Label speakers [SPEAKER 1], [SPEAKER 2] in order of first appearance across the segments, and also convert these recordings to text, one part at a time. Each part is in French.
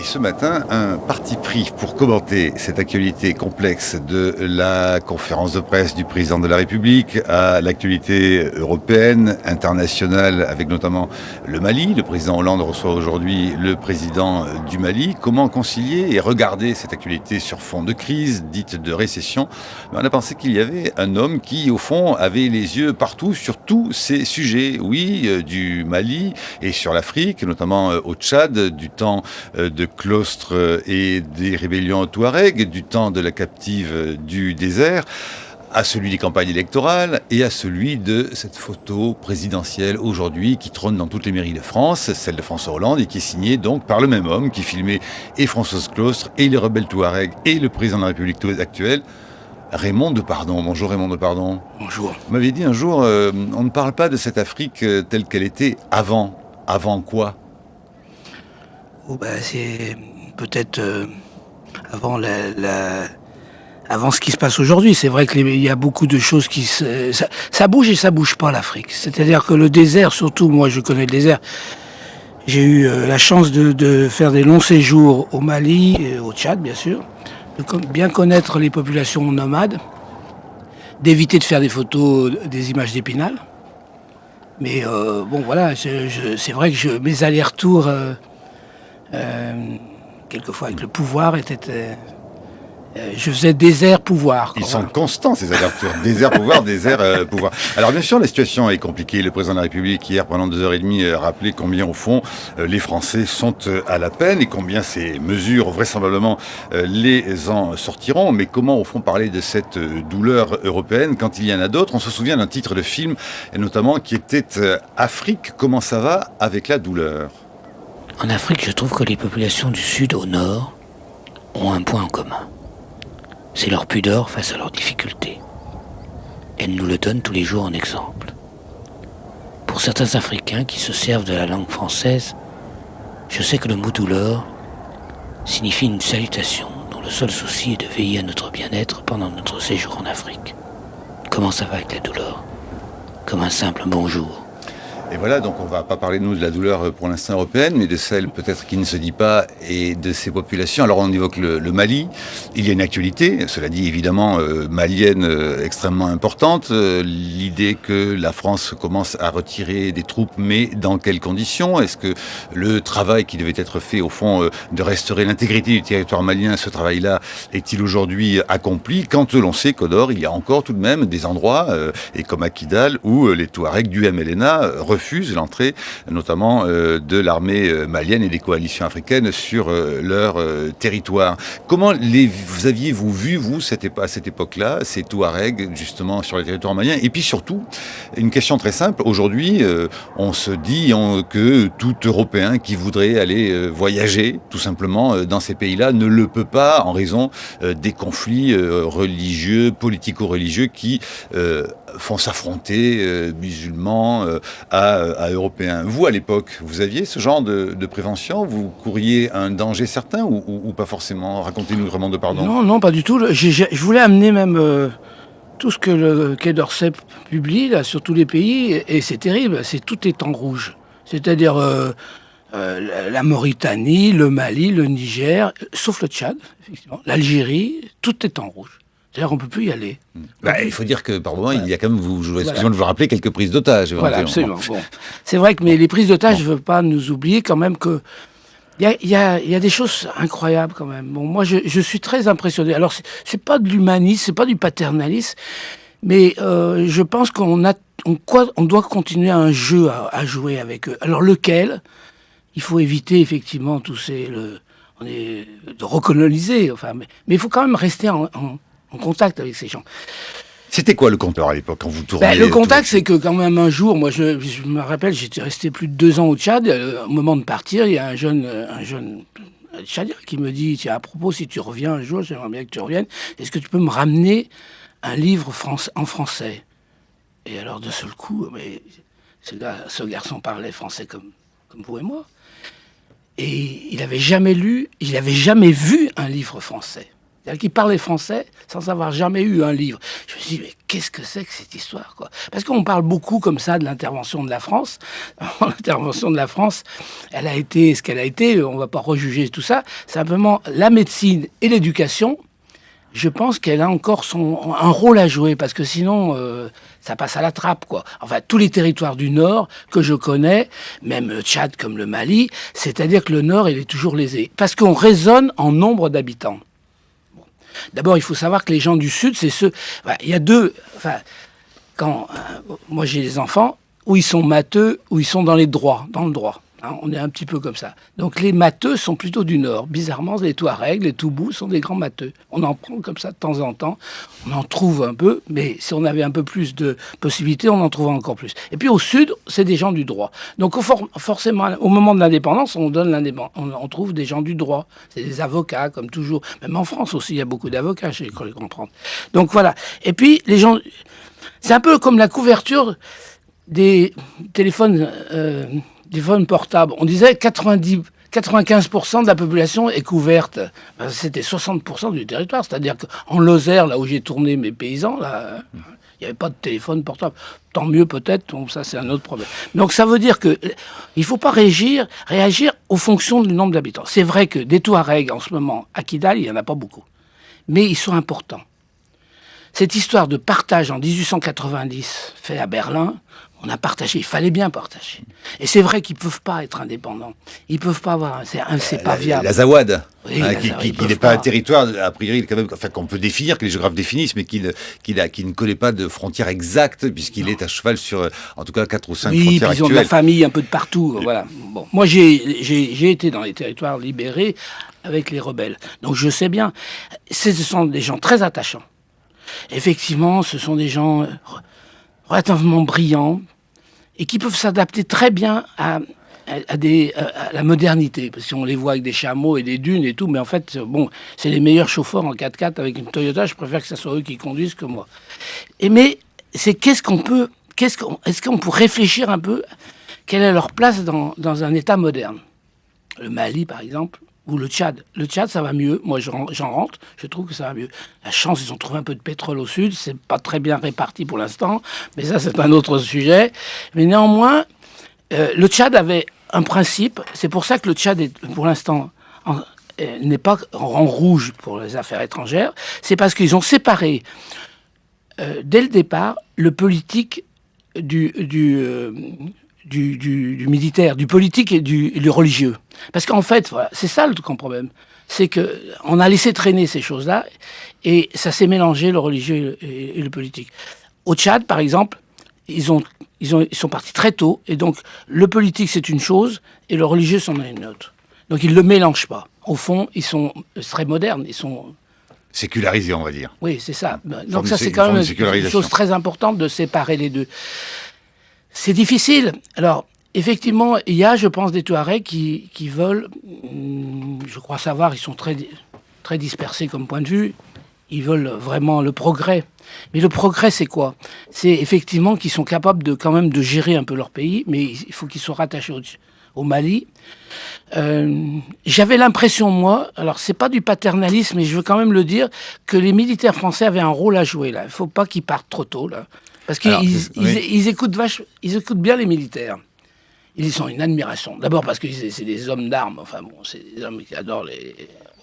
[SPEAKER 1] Ce matin, un parti pris pour commenter cette actualité complexe de la conférence de presse du président de la République à l'actualité européenne, internationale, avec notamment le Mali. Le président Hollande reçoit aujourd'hui le président du Mali. Comment concilier et regarder cette actualité sur fond de crise, dite de récession? On a pensé qu'il y avait un homme qui, au fond, avait les yeux partout sur tous ces sujets. Oui, du Mali et sur l'Afrique, notamment au Tchad, du temps de Claustre et des rébellions touaregs, du temps de la captive du désert, à celui des campagnes électorales et à celui de cette photo présidentielle aujourd'hui qui trône dans toutes les mairies de France, celle de François Hollande, et qui est signée donc par le même homme qui filmait et Françoise Claustre et les rebelles touaregs et le président de la République actuelle, Raymond Depardon. Bonjour Raymond Depardon.
[SPEAKER 2] Bonjour.
[SPEAKER 1] Vous m'aviez dit un jour, on ne parle pas de cette Afrique telle qu'elle était avant. Avant quoi ?
[SPEAKER 2] C'est peut-être avant avant ce qui se passe aujourd'hui. C'est vrai qu'il y a beaucoup de choses qui ça bouge et ça bouge pas l'Afrique. C'est-à-dire que le désert, surtout moi je connais le désert. J'ai eu la chance de faire des longs séjours au Mali et au Tchad bien sûr, de bien connaître les populations nomades, d'éviter de faire des photos, des images d'Épinal. Mais c'est vrai que mes allers-retours quelquefois avec le pouvoir je faisais désert-pouvoir.
[SPEAKER 1] Ils sont constants ces allers-retours, désert-pouvoir, désert-pouvoir. Alors bien sûr la situation est compliquée. Le président de la République hier pendant 2h30 rappelait combien au fond les Français sont à la peine et combien ces mesures vraisemblablement les en sortiront. Mais comment au fond parler de cette douleur européenne quand il y en a d'autres? On se souvient d'un titre de film notamment qui était Afrique, comment ça va avec la douleur?
[SPEAKER 3] En Afrique, je trouve que les populations du Sud au Nord ont un point en commun. C'est leur pudeur face à leurs difficultés. Elles nous le donnent tous les jours en exemple. Pour certains Africains qui se servent de la langue française, je sais que le mot douleur signifie une salutation dont le seul souci est de veiller à notre bien-être pendant notre séjour en Afrique. Comment ça va avec la douleur? Comme un simple bonjour.
[SPEAKER 1] Et voilà, donc on va pas parler, nous, de la douleur pour l'instant européenne, mais de celle peut-être qui ne se dit pas et de ces populations. Alors on évoque le Mali, il y a une actualité, cela dit évidemment malienne extrêmement importante, l'idée que la France commence à retirer des troupes, mais dans quelles conditions? Est-ce que le travail qui devait être fait au fond de restaurer l'intégrité du territoire malien, ce travail-là est-il aujourd'hui accompli? Quand l'on sait qu'au nord, il y a encore tout de même des endroits, et comme à Kidal, où les Touaregs du MLNA refusent l'entrée notamment de l'armée malienne et des coalitions africaines sur leur territoire. Comment aviez-vous vu, vous, à cette époque-là, ces Touaregs, justement, sur le territoire malien? Et puis surtout, une question très simple. Aujourd'hui, on se dit que tout Européen qui voudrait aller voyager, tout simplement, dans ces pays-là, ne le peut pas en raison des conflits religieux, politico-religieux qui font s'affronter musulmans à Européens. Vous, à l'époque, vous aviez ce genre de prévention? Vous couriez un danger certain ou pas forcément? Racontez-nous vraiment Depardon.
[SPEAKER 2] Non, pas du tout. Je voulais amener même tout ce que le Quai d'Orsay publie là, sur tous les pays, et c'est terrible, tout est en rouge. C'est-à-dire la Mauritanie, le Mali, le Niger, sauf le Tchad, effectivement, l'Algérie, tout est en rouge. C'est-à-dire qu'on ne peut plus y aller.
[SPEAKER 1] Il faut dire que par moment, il y a quand même, excusez-moi de vous rappeler, quelques prises d'otages.
[SPEAKER 2] Voilà, absolument. Bon. C'est vrai que mais les prises d'otages, je ne veux pas nous oublier quand même que il y a des choses incroyables quand même. Bon, moi, je suis très impressionné. Alors, c'est pas de l'humanisme, c'est pas du paternalisme, mais je pense qu'on doit continuer un jeu à jouer avec eux. Alors, lequel? Il faut éviter effectivement de recoloniser. Enfin, mais il faut quand même rester en contact avec ces gens.
[SPEAKER 1] C'était quoi le compteur à l'époque quand vous tourniez?
[SPEAKER 2] Le contact, c'est que quand même un jour, moi je me rappelle, j'étais resté plus de 2 ans au Tchad. Au moment de partir, il y a un jeune Tchadien qui me dit: tiens, à propos, si tu reviens un jour, j'aimerais bien que tu reviennes. Est-ce que tu peux me ramener un livre en français? Et alors de seul coup, mais ce garçon parlait français comme vous et moi. Et il n'avait jamais lu, il n'avait jamais vu un livre français. C'est-à-dire qu'il parlait français sans avoir jamais eu un livre. Je me suis dit, mais qu'est-ce que c'est que cette histoire, quoi ? Parce qu'on parle beaucoup comme ça de l'intervention de la France. L'intervention de la France, elle a été ce qu'elle a été, on ne va pas rejuger tout ça. Simplement, la médecine et l'éducation, je pense qu'elle a encore un rôle à jouer, parce que sinon, ça passe à la trappe, quoi. Enfin, tous les territoires du Nord que je connais, même le Tchad comme le Mali, c'est-à-dire que le Nord, il est toujours lésé. Parce qu'on raisonne en nombre d'habitants. D'abord, il faut savoir que les gens du Sud, c'est ceux... Enfin, il y a deux... Enfin, quand moi j'ai des enfants, où ils sont matheux, où ils sont dans le droit. Hein, on est un petit peu comme ça. Donc les matheux sont plutôt du Nord. Bizarrement, les Touaregs, les Toubous sont des grands matheux. On en prend comme ça de temps en temps. On en trouve un peu, mais si on avait un peu plus de possibilités, on en trouverait encore plus. Et puis au Sud, c'est des gens du droit. Donc forcément, au moment de l'indépendance, on trouve des gens du droit. C'est des avocats, comme toujours. Même en France aussi, il y a beaucoup d'avocats, j'ai cru comprendre. Donc voilà. Et puis les gens... C'est un peu comme la couverture des téléphones portables. On disait 95% de la population est couverte. Ben, c'était 60% du territoire. C'est-à-dire qu'en Lozère, là où j'ai tourné mes paysans, là, il n'y avait pas de téléphone portable. Tant mieux peut-être, donc ça c'est un autre problème. Donc ça veut dire qu'il ne faut pas réagir aux fonctions du nombre d'habitants. C'est vrai que des Touaregs en ce moment, à Kidal, il n'y en a pas beaucoup. Mais ils sont importants. Cette histoire de partage en 1890, fait à Berlin, on a partagé, il fallait bien partager. Et c'est vrai qu'ils ne peuvent pas être indépendants. Ils ne peuvent pas avoir... C'est pas viable.
[SPEAKER 1] L'Azawad,
[SPEAKER 2] oui,
[SPEAKER 1] qui n'est pas un territoire, a priori, quand même, enfin, qu'on peut définir, que les géographes définissent, mais qui ne connaît pas de frontières exactes, puisqu'il est à cheval sur, en tout cas, 4 ou 5 frontières actuelles.
[SPEAKER 2] Oui, ils ont de la famille un peu de partout. Voilà. Bon. Moi, j'ai été dans les territoires libérés avec les rebelles. Donc je sais bien. Ce sont des gens très attachants. Effectivement, ce sont des gens relativement brillants et qui peuvent s'adapter très bien à la modernité. Parce qu'on les voit avec des chameaux et des dunes et tout, mais en fait, bon, c'est les meilleurs chauffeurs en 4x4 avec une Toyota. Je préfère que ce soit eux qui conduisent que moi. Mais c'est est-ce qu'on peut réfléchir un peu quelle est leur place dans un État moderne ? Le Mali, par exemple, ou le Tchad. Le Tchad, ça va mieux. Moi, j'en rentre. Je trouve que ça va mieux. La chance, ils ont trouvé un peu de pétrole au sud. C'est pas très bien réparti pour l'instant. Mais ça, c'est un autre sujet. Mais néanmoins, le Tchad avait un principe. C'est pour ça que le Tchad, pour l'instant, n'est pas en rouge pour les affaires étrangères. C'est parce qu'ils ont séparé, dès le départ, le politique du militaire, du politique et du religieux. Parce qu'en fait, voilà, c'est ça le grand problème. C'est qu'on a laissé traîner ces choses-là et ça s'est mélangé, le religieux et le politique. Au Tchad, par exemple, ils sont partis très tôt et donc le politique, c'est une chose et le religieux, c'en est une autre. Donc ils ne le mélangent pas. Au fond, ils sont très modernes. Ils sont...
[SPEAKER 1] sécularisés, on va dire.
[SPEAKER 2] Oui, c'est ça. Donc ça, c'est quand même une chose très importante de séparer les deux. C'est difficile. Alors, effectivement, il y a, je pense, des Touaregs qui veulent, je crois savoir, ils sont très, très dispersés comme point de vue, ils veulent vraiment le progrès. Mais le progrès, c'est quoi ? C'est effectivement qu'ils sont capables quand même de gérer un peu leur pays, mais il faut qu'ils soient rattachés au Mali. J'avais l'impression, moi, alors c'est pas du paternalisme, mais je veux quand même le dire, que les militaires français avaient un rôle à jouer, là. Il faut pas qu'ils partent trop tôt, là. Parce qu'ils écoutent bien les militaires. Ils ont une admiration. D'abord parce que c'est des hommes d'armes. Enfin bon, c'est des hommes qui adorent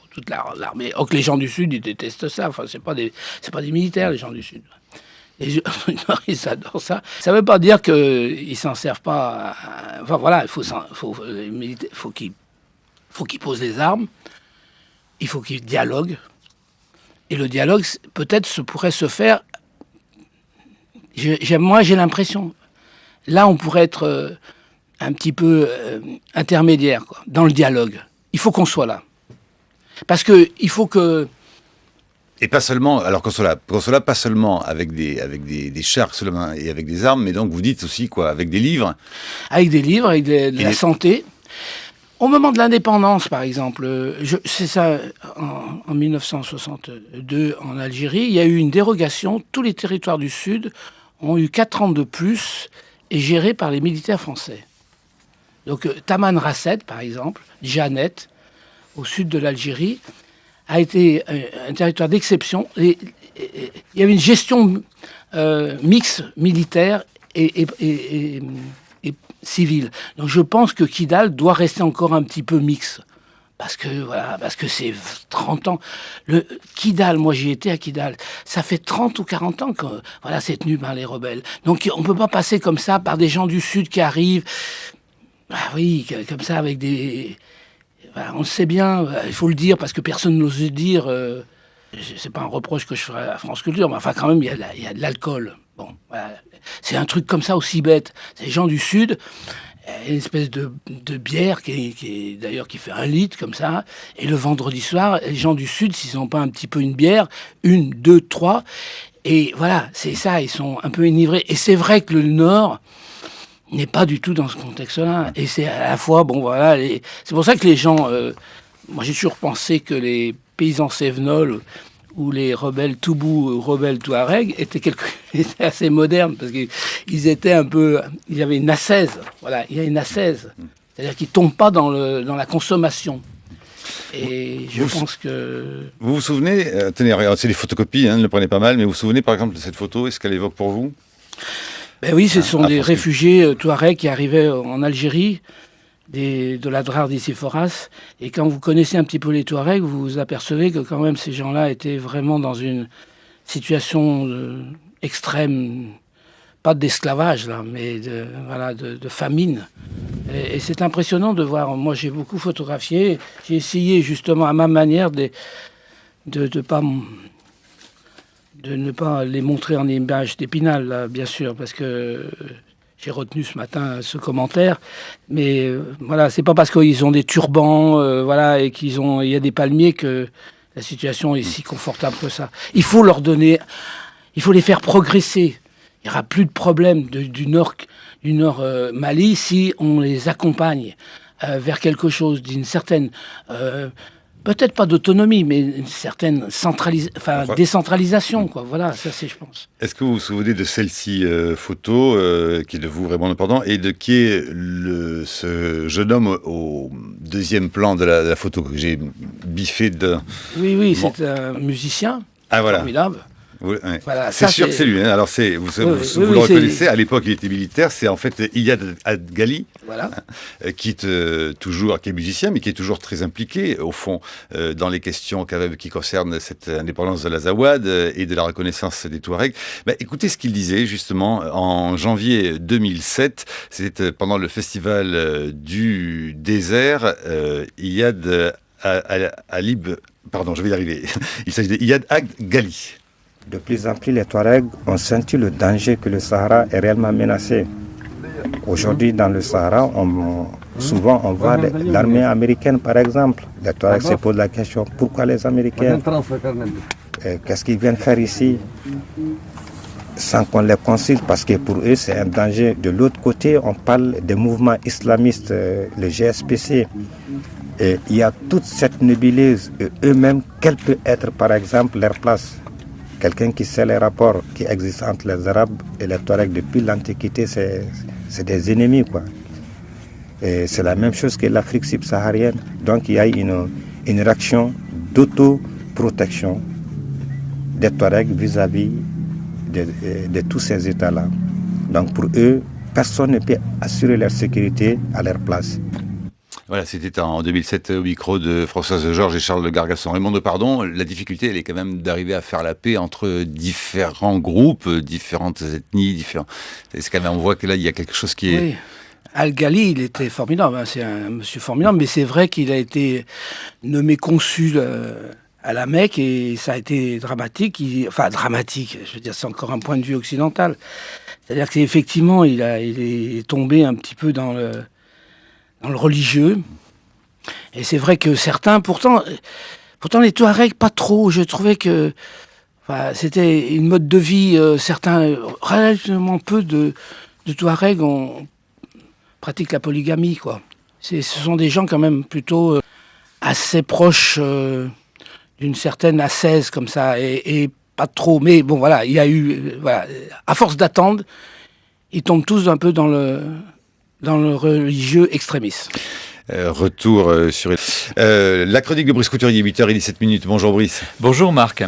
[SPEAKER 2] toute l'armée. Or que les gens du Sud, ils détestent ça. Enfin, c'est pas des militaires, les gens du Sud. Ils adorent ça. Ça ne veut pas dire qu'ils s'en servent pas. Enfin voilà, il faut qu'ils posent les armes. Il faut qu'ils dialoguent. Et le dialogue, peut-être, pourrait se faire. Moi, j'ai l'impression. Là, on pourrait être un petit peu intermédiaire, quoi, dans le dialogue. Il faut qu'on soit là. Parce qu'il faut que...
[SPEAKER 1] Et pas seulement, alors Consola, pas seulement avec des chars seulement et avec des armes, mais donc vous dites aussi, quoi, avec des livres.
[SPEAKER 2] Avec des livres, avec de la santé. Au moment de l'indépendance, par exemple, c'est ça, en 1962, en Algérie, il y a eu une dérogation. Tous les territoires du Sud ont eu 4 ans de plus et gérés par les militaires français. Donc Taman Rasset, par exemple, Janet, au sud de l'Algérie, a été un territoire d'exception. Et il y avait une gestion mixte militaire et civile. Donc je pense que Kidal doit rester encore un petit peu mixte. Parce que c'est 30 ans. Le Kidal, moi j'y étais à Kidal, ça fait 30 ou 40 ans que c'est tenu par les rebelles. Donc on ne peut pas passer comme ça par des gens du Sud qui arrivent. Ah oui, comme ça avec des... on le sait bien, il faut le dire parce que personne n'ose le dire. C'est pas un reproche que je ferai à France Culture, mais enfin quand même il y a de l'alcool. Bon, voilà. C'est un truc comme ça aussi bête. C'est les gens du Sud... une espèce de bière qui fait 1 litre comme ça. Et le vendredi soir, les gens du Sud, s'ils n'ont pas un petit peu une bière, 1, 2, 3, et voilà, c'est ça, ils sont un peu enivrés. Et c'est vrai que le Nord n'est pas du tout dans ce contexte-là. Et c'est à la fois, c'est pour ça que les gens... moi, j'ai toujours pensé que les paysans cévenols où les rebelles Toubou, rebelles Touareg étaient assez modernes parce qu'ils étaient un peu, il y avait une ascèse. Voilà, il y a une ascèse, c'est-à-dire qu'ils tombent pas dans la consommation. Et je pense que...
[SPEAKER 1] Vous vous souvenez, tenez, regardez, c'est des photocopies, ne le prenez pas mal, mais vous vous souvenez par exemple de cette photo, est-ce qu'elle évoque pour vous?
[SPEAKER 2] Ben oui, ce sont des réfugiés Touaregs qui arrivaient en Algérie, de la Drare d'Isiforas. Et quand vous connaissez un petit peu les Touaregs, vous vous apercevez que quand même ces gens-là étaient vraiment dans une situation extrême, pas d'esclavage là, mais de famine. Et c'est impressionnant de voir. Moi, j'ai beaucoup photographié. J'ai essayé justement à ma manière de ne pas les montrer en images d'Épinal, là, bien sûr, parce que j'ai retenu ce matin ce commentaire. Mais c'est pas parce qu'ils ont des turbans, et il y a des palmiers que la situation est si confortable que ça. Il faut leur donner, il faut les faire progresser. Il n'y aura plus de problème du Nord Mali si on les accompagne vers quelque chose d'une certaine... peut-être pas d'autonomie, mais une certaine décentralisation, quoi. Voilà, ça c'est, je pense.
[SPEAKER 1] Est-ce que vous vous souvenez de celle-ci photo, qui est de vous, Raymond Lependant, et de qui est ce jeune homme au deuxième plan de la photo que j'ai biffé de...
[SPEAKER 2] Oui, c'est un musicien formidable.
[SPEAKER 1] Oui, ouais. Voilà, c'est sûr que c'est lui. Alors vous le reconnaissez. À l'époque, il était militaire. C'est en fait Iyad Ghali, qui est musicien, mais qui est toujours très impliqué au fond dans les questions qui concernent cette indépendance de l'Azawad et de la reconnaissance des Touaregs. Écoutez ce qu'il disait justement en janvier 2007. C'était pendant le festival du désert. Iyad Alib, pardon, je vais y arriver. Il s'agit d'Iyad Ghali.
[SPEAKER 4] De plus en plus, les Touaregs ont senti le danger que le Sahara est réellement menacé. Aujourd'hui, dans le Sahara, souvent on voit l'armée américaine, par exemple. Les Touaregs se posent la question, pourquoi les Américains? Qu'est-ce qu'ils viennent faire ici? Sans qu'on les consulte, parce que pour eux, c'est un danger. De l'autre côté, on parle des mouvements islamistes, le GSPC. Et il y a toute cette nébuleuse. Eux-mêmes, quelle peut être, par exemple, leur place? Quelqu'un qui sait les rapports qui existent entre les Arabes et les Touaregs depuis l'Antiquité, c'est des ennemis, quoi. Et c'est la même chose que l'Afrique subsaharienne. Donc il y a une réaction d'autoprotection des Touaregs vis-à-vis de tous ces États-là. Donc pour eux, personne ne peut assurer leur sécurité à leur place.
[SPEAKER 1] Voilà, c'était en 2007 au micro de Françoise Georges et Charles Gargasson. Raymond Lependant, la difficulté, elle est quand même d'arriver à faire la paix entre différents groupes, différentes ethnies, C'est quand même, on voit que là, il y a quelque chose qui est...
[SPEAKER 2] Oui. Al-Ghali, il était formidable, c'est un monsieur formidable, mais c'est vrai qu'il a été nommé consul à la Mecque et ça a été dramatique. Dramatique, je veux dire, c'est encore un point de vue occidental. C'est-à-dire qu'effectivement, il est tombé un petit peu dans le religieux. Et c'est vrai que certains, pourtant les Touaregs, pas trop. Je trouvais que c'était une mode de vie. Certains, relativement peu de Touaregs pratiquent la polygamie, quoi. Ce sont des gens quand même plutôt assez proches d'une certaine ascèse comme ça, et pas trop. Mais bon, il y a eu... à force d'attendre, ils tombent tous un peu dans dans le religieux extrémiste.
[SPEAKER 1] Retour sur la chronique de Brice Couturier, 8h17. Bonjour Brice.
[SPEAKER 5] Bonjour Marc.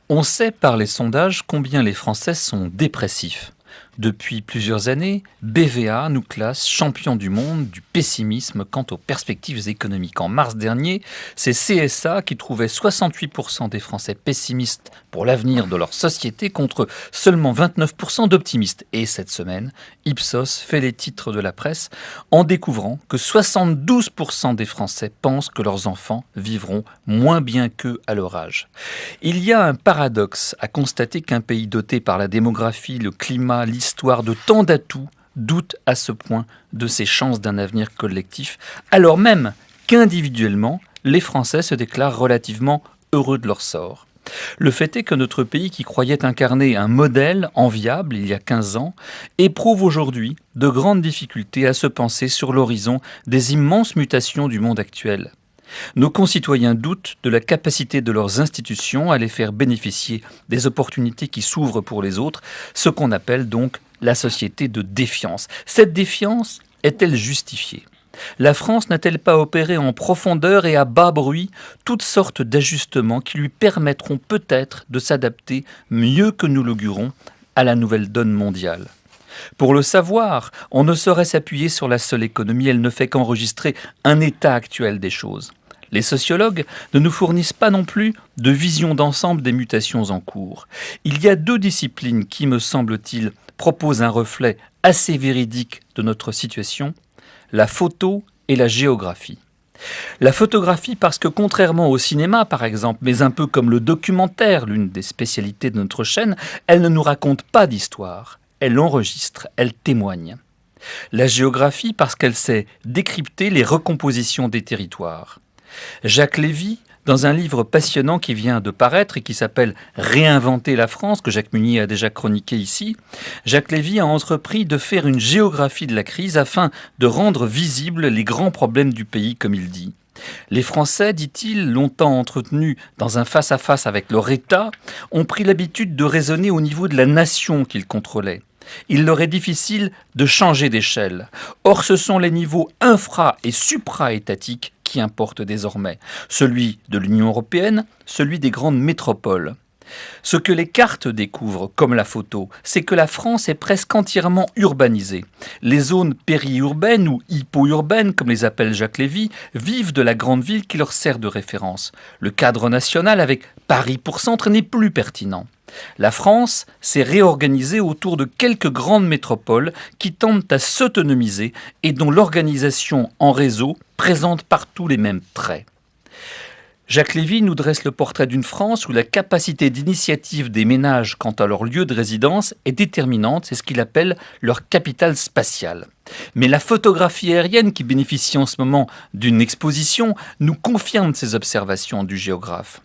[SPEAKER 5] On sait par les sondages combien les Français sont dépressifs. Depuis plusieurs années, BVA nous classe champions du monde du pessimisme quant aux perspectives économiques. En mars dernier, c'est CSA qui trouvait 68% des Français pessimistes pour l'avenir de leur société contre seulement 29% d'optimistes. Et cette semaine, Ipsos fait les titres de la presse en découvrant que 72% des Français pensent que leurs enfants vivront moins bien qu'eux à leur âge. Il y a un paradoxe à constater qu'un pays doté par la démographie, le climat, l'histoire de tant d'atouts doute à ce point de ses chances d'un avenir collectif, alors même qu'individuellement, les Français se déclarent relativement heureux de leur sort. Le fait est que notre pays, qui croyait incarner un modèle enviable il y a 15 ans, éprouve aujourd'hui de grandes difficultés à se penser sur l'horizon des immenses mutations du monde actuel. Nos concitoyens doutent de la capacité de leurs institutions à les faire bénéficier des opportunités qui s'ouvrent pour les autres, ce qu'on appelle donc la société de défiance. Cette défiance est-elle justifiée ? La France n'a-t-elle pas opéré en profondeur et à bas bruit toutes sortes d'ajustements qui lui permettront peut-être de s'adapter mieux que nous l'augurons à la nouvelle donne mondiale ? Pour le savoir, on ne saurait s'appuyer sur la seule économie, elle ne fait qu'enregistrer un état actuel des choses. Les sociologues ne nous fournissent pas non plus de vision d'ensemble des mutations en cours. Il y a deux disciplines qui, me semble-t-il, proposent un reflet assez véridique de notre situation, la photo et la géographie. La photographie parce que contrairement au cinéma par exemple, mais un peu comme le documentaire, l'une des spécialités de notre chaîne, elle ne nous raconte pas d'histoire, elle enregistre, elle témoigne. La géographie parce qu'elle sait décrypter les recompositions des territoires. Jacques Lévy, dans un livre passionnant qui vient de paraître et qui s'appelle « Réinventer la France », que Jacques Munier a déjà chroniqué ici, Jacques Lévy a entrepris de faire une géographie de la crise afin de rendre visibles les grands problèmes du pays, comme il dit. Les Français, dit-il, longtemps entretenus dans un face-à-face avec leur État, ont pris l'habitude de raisonner au niveau de la nation qu'ils contrôlaient. Il leur est difficile de changer d'échelle. Or, ce sont les niveaux infra- et supra-étatiques qui importe désormais, celui de l'Union européenne, celui des grandes métropoles. Ce que les cartes découvrent, comme la photo, c'est que la France est presque entièrement urbanisée. Les zones périurbaines ou hypo-urbaines, comme les appelle Jacques Lévy, vivent de la grande ville qui leur sert de référence. Le cadre national avec Paris pour centre n'est plus pertinent. La France s'est réorganisée autour de quelques grandes métropoles qui tentent à s'autonomiser et dont l'organisation en réseau présente partout les mêmes traits. Jacques Lévy nous dresse le portrait d'une France où la capacité d'initiative des ménages quant à leur lieu de résidence est déterminante, c'est ce qu'il appelle leur capital spatial. Mais la photographie aérienne qui bénéficie en ce moment d'une exposition nous confirme ces observations du géographe.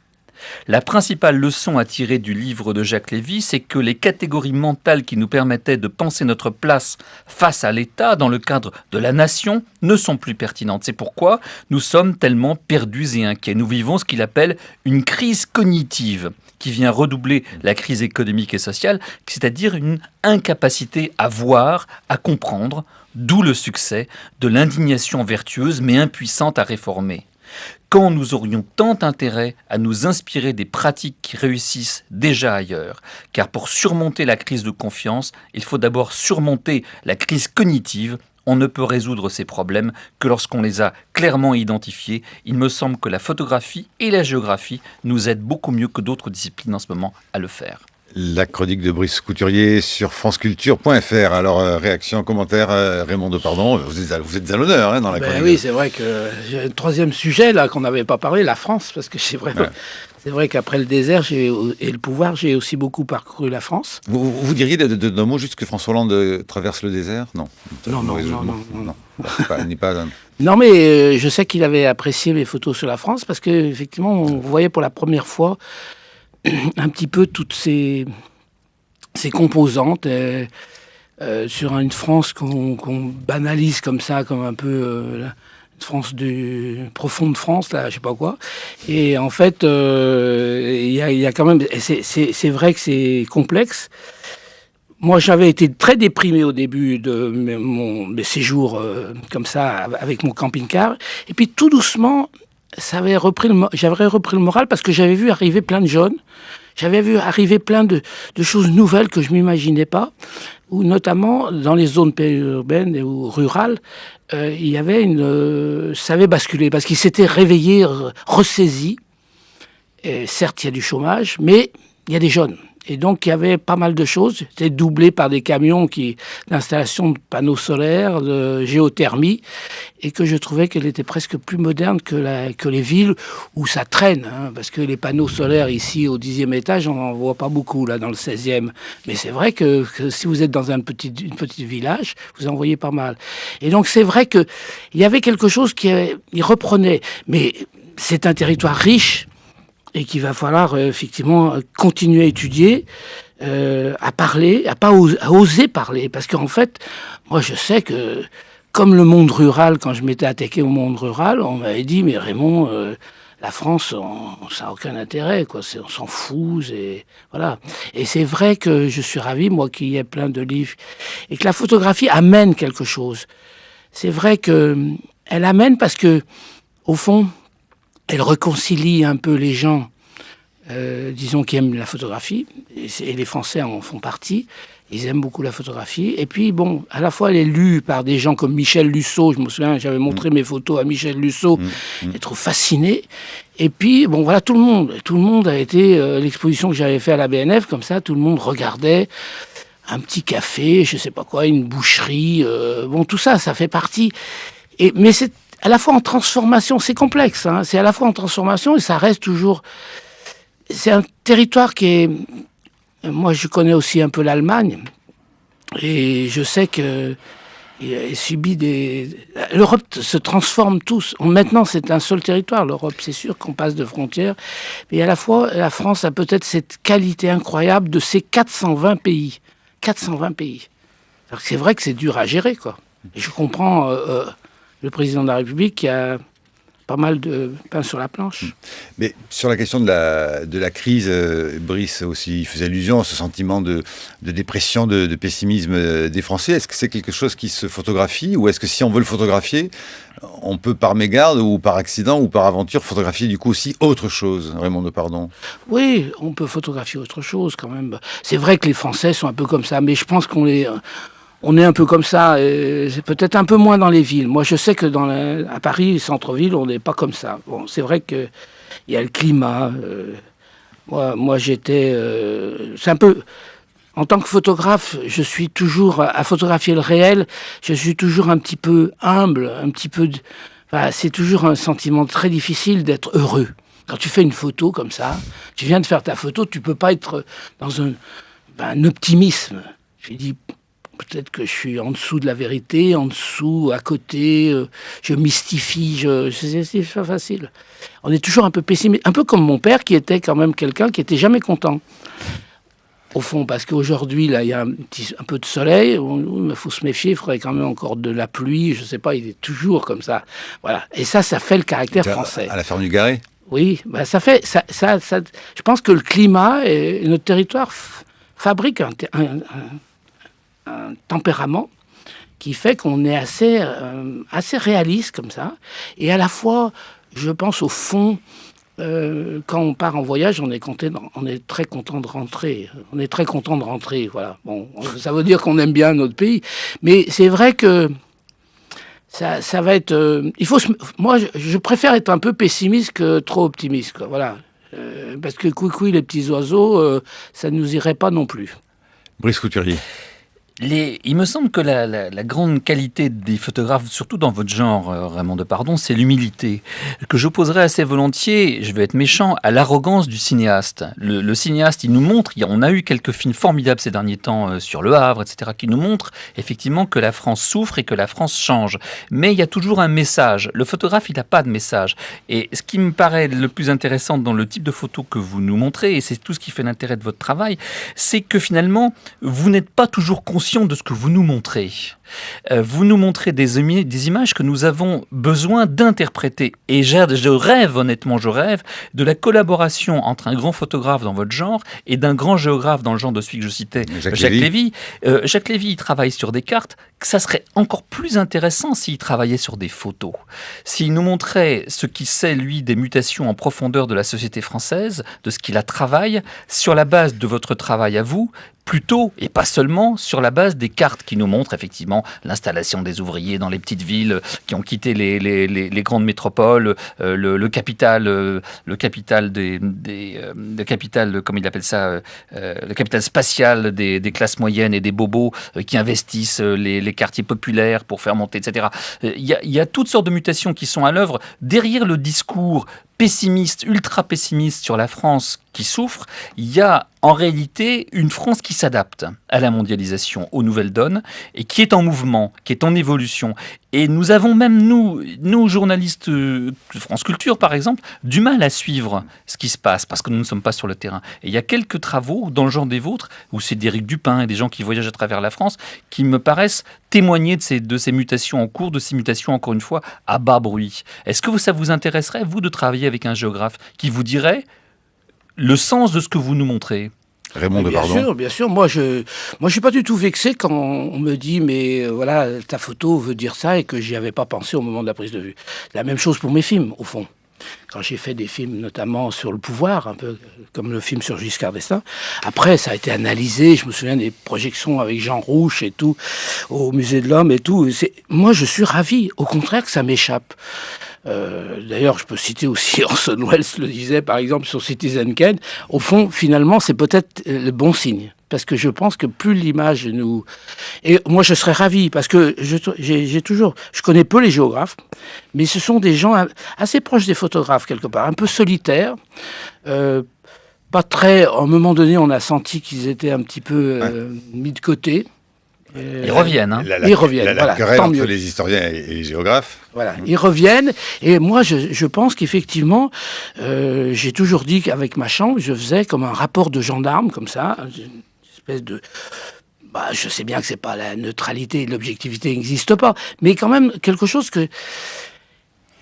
[SPEAKER 5] La principale leçon à tirer du livre de Jacques Lévy, c'est que les catégories mentales qui nous permettaient de penser notre place face à l'État dans le cadre de la nation ne sont plus pertinentes. C'est pourquoi nous sommes tellement perdus et inquiets. Nous vivons ce qu'il appelle une crise cognitive qui vient redoubler la crise économique et sociale, c'est-à-dire une incapacité à voir, à comprendre, d'où le succès de l'indignation vertueuse mais impuissante à réformer. Quand nous aurions tant intérêt à nous inspirer des pratiques qui réussissent déjà ailleurs. Car pour surmonter la crise de confiance, il faut d'abord surmonter la crise cognitive. On ne peut résoudre ces problèmes que lorsqu'on les a clairement identifiés. Il me semble que la photographie et la géographie nous aident beaucoup mieux que d'autres disciplines en ce moment à le faire.
[SPEAKER 1] La chronique de Brice Couturier sur franceculture.fr. Alors, réaction, commentaire, Raymond Depardon, vous êtes à l'honneur dans la chronique.
[SPEAKER 2] Oui, c'est vrai que j'ai un troisième sujet là qu'on n'avait pas parlé, la France, parce que c'est vrai qu'après le désert et le pouvoir, j'ai aussi beaucoup parcouru la France.
[SPEAKER 1] Vous diriez d'un mot juste que François Hollande traverse le désert ? Non.
[SPEAKER 2] Non. Non, mais je sais qu'il avait apprécié mes photos sur la France parce qu'effectivement, on voyait pour la première fois un petit peu toutes ces composantes sur une France qu'on banalise comme ça, comme un peu une France profonde France, là, je sais pas quoi. Et en fait, il y a quand même... C'est vrai que c'est complexe. moi, j'avais été très déprimé au début de mes séjours comme ça, avec mon camping-car. Et puis, tout doucement, j'avais repris le moral parce que j'avais vu arriver plein de jeunes. J'avais vu arriver plein de choses nouvelles que je ne m'imaginais pas. Ou notamment, dans les zones périurbaines ou rurales, il y avait ça avait basculé parce qu'ils s'étaient réveillés, ressaisis. Et certes, il y a du chômage, mais il y a des jeunes. Et donc, il y avait pas mal de choses. C'était doublé par des camions d'installation de panneaux solaires, de géothermie, et que je trouvais qu'elle était presque plus moderne que les villes où ça traîne. Hein, parce que les panneaux solaires ici, au 10e étage, on n'en voit pas beaucoup, là, dans le 16e. Mais c'est vrai que si vous êtes dans une petite village, vous en voyez pas mal. Et donc, c'est vrai qu'il y avait quelque chose il reprenait. Mais c'est un territoire riche, et qu'il va falloir effectivement continuer à étudier, à parler, à oser parler. Parce qu'en fait, moi je sais que, comme le monde rural, quand je m'étais attaqué au monde rural, on m'avait dit, mais Raymond, la France, ça n'a aucun intérêt, quoi. On s'en fout, voilà. Et c'est vrai que je suis ravi, moi, qu'il y ait plein de livres, et que la photographie amène quelque chose. C'est vrai qu'elle amène parce que, au fond, elle réconcilie un peu les gens, disons, qui aiment la photographie, et les Français en font partie. Ils aiment beaucoup la photographie. Et puis, bon, à la fois, elle est lue par des gens comme Michel Lussault. Je me souviens, j'avais montré mes photos à Michel Lussault. Il est trop fasciné. Et puis, bon, voilà, tout le monde a été... l'exposition que j'avais faite à la BNF, comme ça, tout le monde regardait un petit café, je sais pas quoi, une boucherie. Bon, tout ça, ça fait partie. Mais c'est à la fois en transformation. C'est complexe, hein. C'est à la fois en transformation et ça reste toujours... C'est un territoire qui est... Moi, je connais aussi un peu l'Allemagne, et je sais qu'il subit l'Europe se transforme tous. Maintenant, c'est un seul territoire, l'Europe. C'est sûr qu'on passe de frontières. Mais à la fois, la France a peut-être cette qualité incroyable de ses 420 pays. 420 pays. C'est vrai que c'est dur à gérer, quoi. Et je comprends le président de la République qui a... pas mal de pain sur la planche.
[SPEAKER 1] Mais sur la question de la crise, Brice aussi faisait allusion à ce sentiment de dépression, de pessimisme des Français. Est-ce que c'est quelque chose qui se photographie, ou est-ce que si on veut le photographier, on peut par mégarde ou par accident ou par aventure photographier du coup aussi autre chose, Raymond Depardon?
[SPEAKER 2] Oui, on peut photographier autre chose quand même. C'est vrai que les Français sont un peu comme ça, mais je pense qu'on est un peu comme ça, c'est peut-être un peu moins dans les villes. Moi, je sais que à Paris, centre-ville, on n'est pas comme ça. Bon, c'est vrai qu'il y a le climat. Moi, j'étais... c'est un peu... En tant que photographe, je suis toujours à photographier le réel. Je suis toujours un petit peu humble, un petit peu... Enfin, c'est toujours un sentiment très difficile d'être heureux. Quand tu fais une photo comme ça, tu viens de faire ta photo, tu peux pas être dans un optimisme. Je dis... Peut-être que je suis en dessous de la vérité, en dessous, à côté, je mystifie, c'est pas facile. On est toujours un peu pessimiste, un peu comme mon père qui était quand même quelqu'un qui était jamais content. Au fond, parce qu'aujourd'hui, là, il y a un peu de soleil, il faut se méfier, il faudrait quand même encore de la pluie, je sais pas, il est toujours comme ça. Voilà. Et ça fait le caractère français.
[SPEAKER 1] À la ferme du Garret?
[SPEAKER 2] Oui, bah ça fait... je pense que le climat et notre territoire fabriquent un tempérament qui fait qu'on est assez réaliste comme ça. Et à la fois, je pense au fond, quand on part en voyage, on est très content de rentrer. On est très content de rentrer, voilà. Bon, ça veut dire qu'on aime bien notre pays. Mais c'est vrai que ça va être... moi, je préfère être un peu pessimiste que trop optimiste, quoi, voilà. Parce que coucou, les petits oiseaux, ça ne nous irait pas non plus.
[SPEAKER 1] Brice Couturier.
[SPEAKER 5] Il me semble que la grande qualité des photographes, surtout dans votre genre, Raymond Depardon, c'est l'humilité, que j'opposerais assez volontiers, je vais être méchant, à l'arrogance du cinéaste. Le cinéaste, il nous montre, on a eu quelques films formidables ces derniers temps sur Le Havre, etc., qui nous montrent effectivement que la France souffre et que la France change. Mais il y a toujours un message. Le photographe, il n'a pas de message. Et ce qui me paraît le plus intéressant dans le type de photo que vous nous montrez, et c'est tout ce qui fait l'intérêt de votre travail, c'est que finalement, vous n'êtes pas toujours conscient de ce que vous nous montrez. Vous nous montrez des images que nous avons besoin d'interpréter. Et je rêve, honnêtement, de la collaboration entre un grand photographe dans votre genre et d'un grand géographe dans le genre de celui que je citais, Jacques Lévy. Jacques Lévy, il travaille sur des cartes. Ça serait encore plus intéressant s'il travaillait sur des photos. S'il nous montrait ce qu'il sait, lui, des mutations en profondeur de la société française, de ce qu'il a travaillé, sur la base de votre travail à vous, plutôt, et pas seulement, sur la base des cartes qui nous montrent effectivement l'installation des ouvriers dans les petites villes qui ont quitté les grandes métropoles, le capital, comme il appelle ça, le capital spatial des classes moyennes et des bobos qui investissent les quartiers populaires pour faire monter, etc. Il y a toutes sortes de mutations qui sont à l'œuvre derrière le discours pessimiste, ultra pessimiste sur la France qui souffre. Il y a en réalité une France qui s'adapte à la mondialisation, aux nouvelles donnes, et qui est en mouvement, qui est en évolution. Et nous avons même, nous journalistes de France Culture par exemple, du mal à suivre ce qui se passe, parce que nous ne sommes pas sur le terrain. Et il y a quelques travaux dans le genre des vôtres, où c'est d'Éric Dupin et des gens qui voyagent à travers la France, qui me paraissent témoigner de ces mutations en cours, de ces mutations, encore une fois, à bas bruit. Est-ce que ça vous intéresserait, vous, de travailler avec un géographe qui vous dirait le sens de ce que vous nous montrez?
[SPEAKER 1] Raymond Depardon.
[SPEAKER 2] Bien sûr. Moi, je suis pas du tout vexé quand on me dit, mais voilà, ta photo veut dire ça, et que j'y avais pas pensé au moment de la prise de vue. La même chose pour mes films, au fond. Quand j'ai fait des films, notamment sur le pouvoir, un peu comme le film sur Giscard d'Estaing, après, ça a été analysé. Je me souviens des projections avec Jean Rouch et tout, au Musée de l'Homme et tout. Moi, je suis ravi. Au contraire, que ça m'échappe. D'ailleurs, je peux citer aussi Orson Welles le disait, par exemple, sur Citizen Kane. Au fond, finalement, c'est peut-être le bon signe. Parce que je pense que plus l'image nous... Et moi, je serais ravi, parce que je connais peu les géographes, mais ce sont des gens assez proches des photographes, quelque part, un peu solitaires, pas très... À un moment donné, on a senti qu'ils étaient un petit peu mis de côté.
[SPEAKER 5] Ils reviennent, hein.
[SPEAKER 2] Ils reviennent,
[SPEAKER 1] La querelle
[SPEAKER 2] tant
[SPEAKER 1] entre
[SPEAKER 2] mieux.
[SPEAKER 1] les historiens et les géographes.
[SPEAKER 2] Voilà, ils reviennent. Et moi, je pense qu'effectivement, j'ai toujours dit qu'avec ma chambre, je faisais comme un rapport de gendarme, comme ça, une espèce de... je sais bien que c'est pas la neutralité et l'objectivité n'existent pas, mais quand même quelque chose que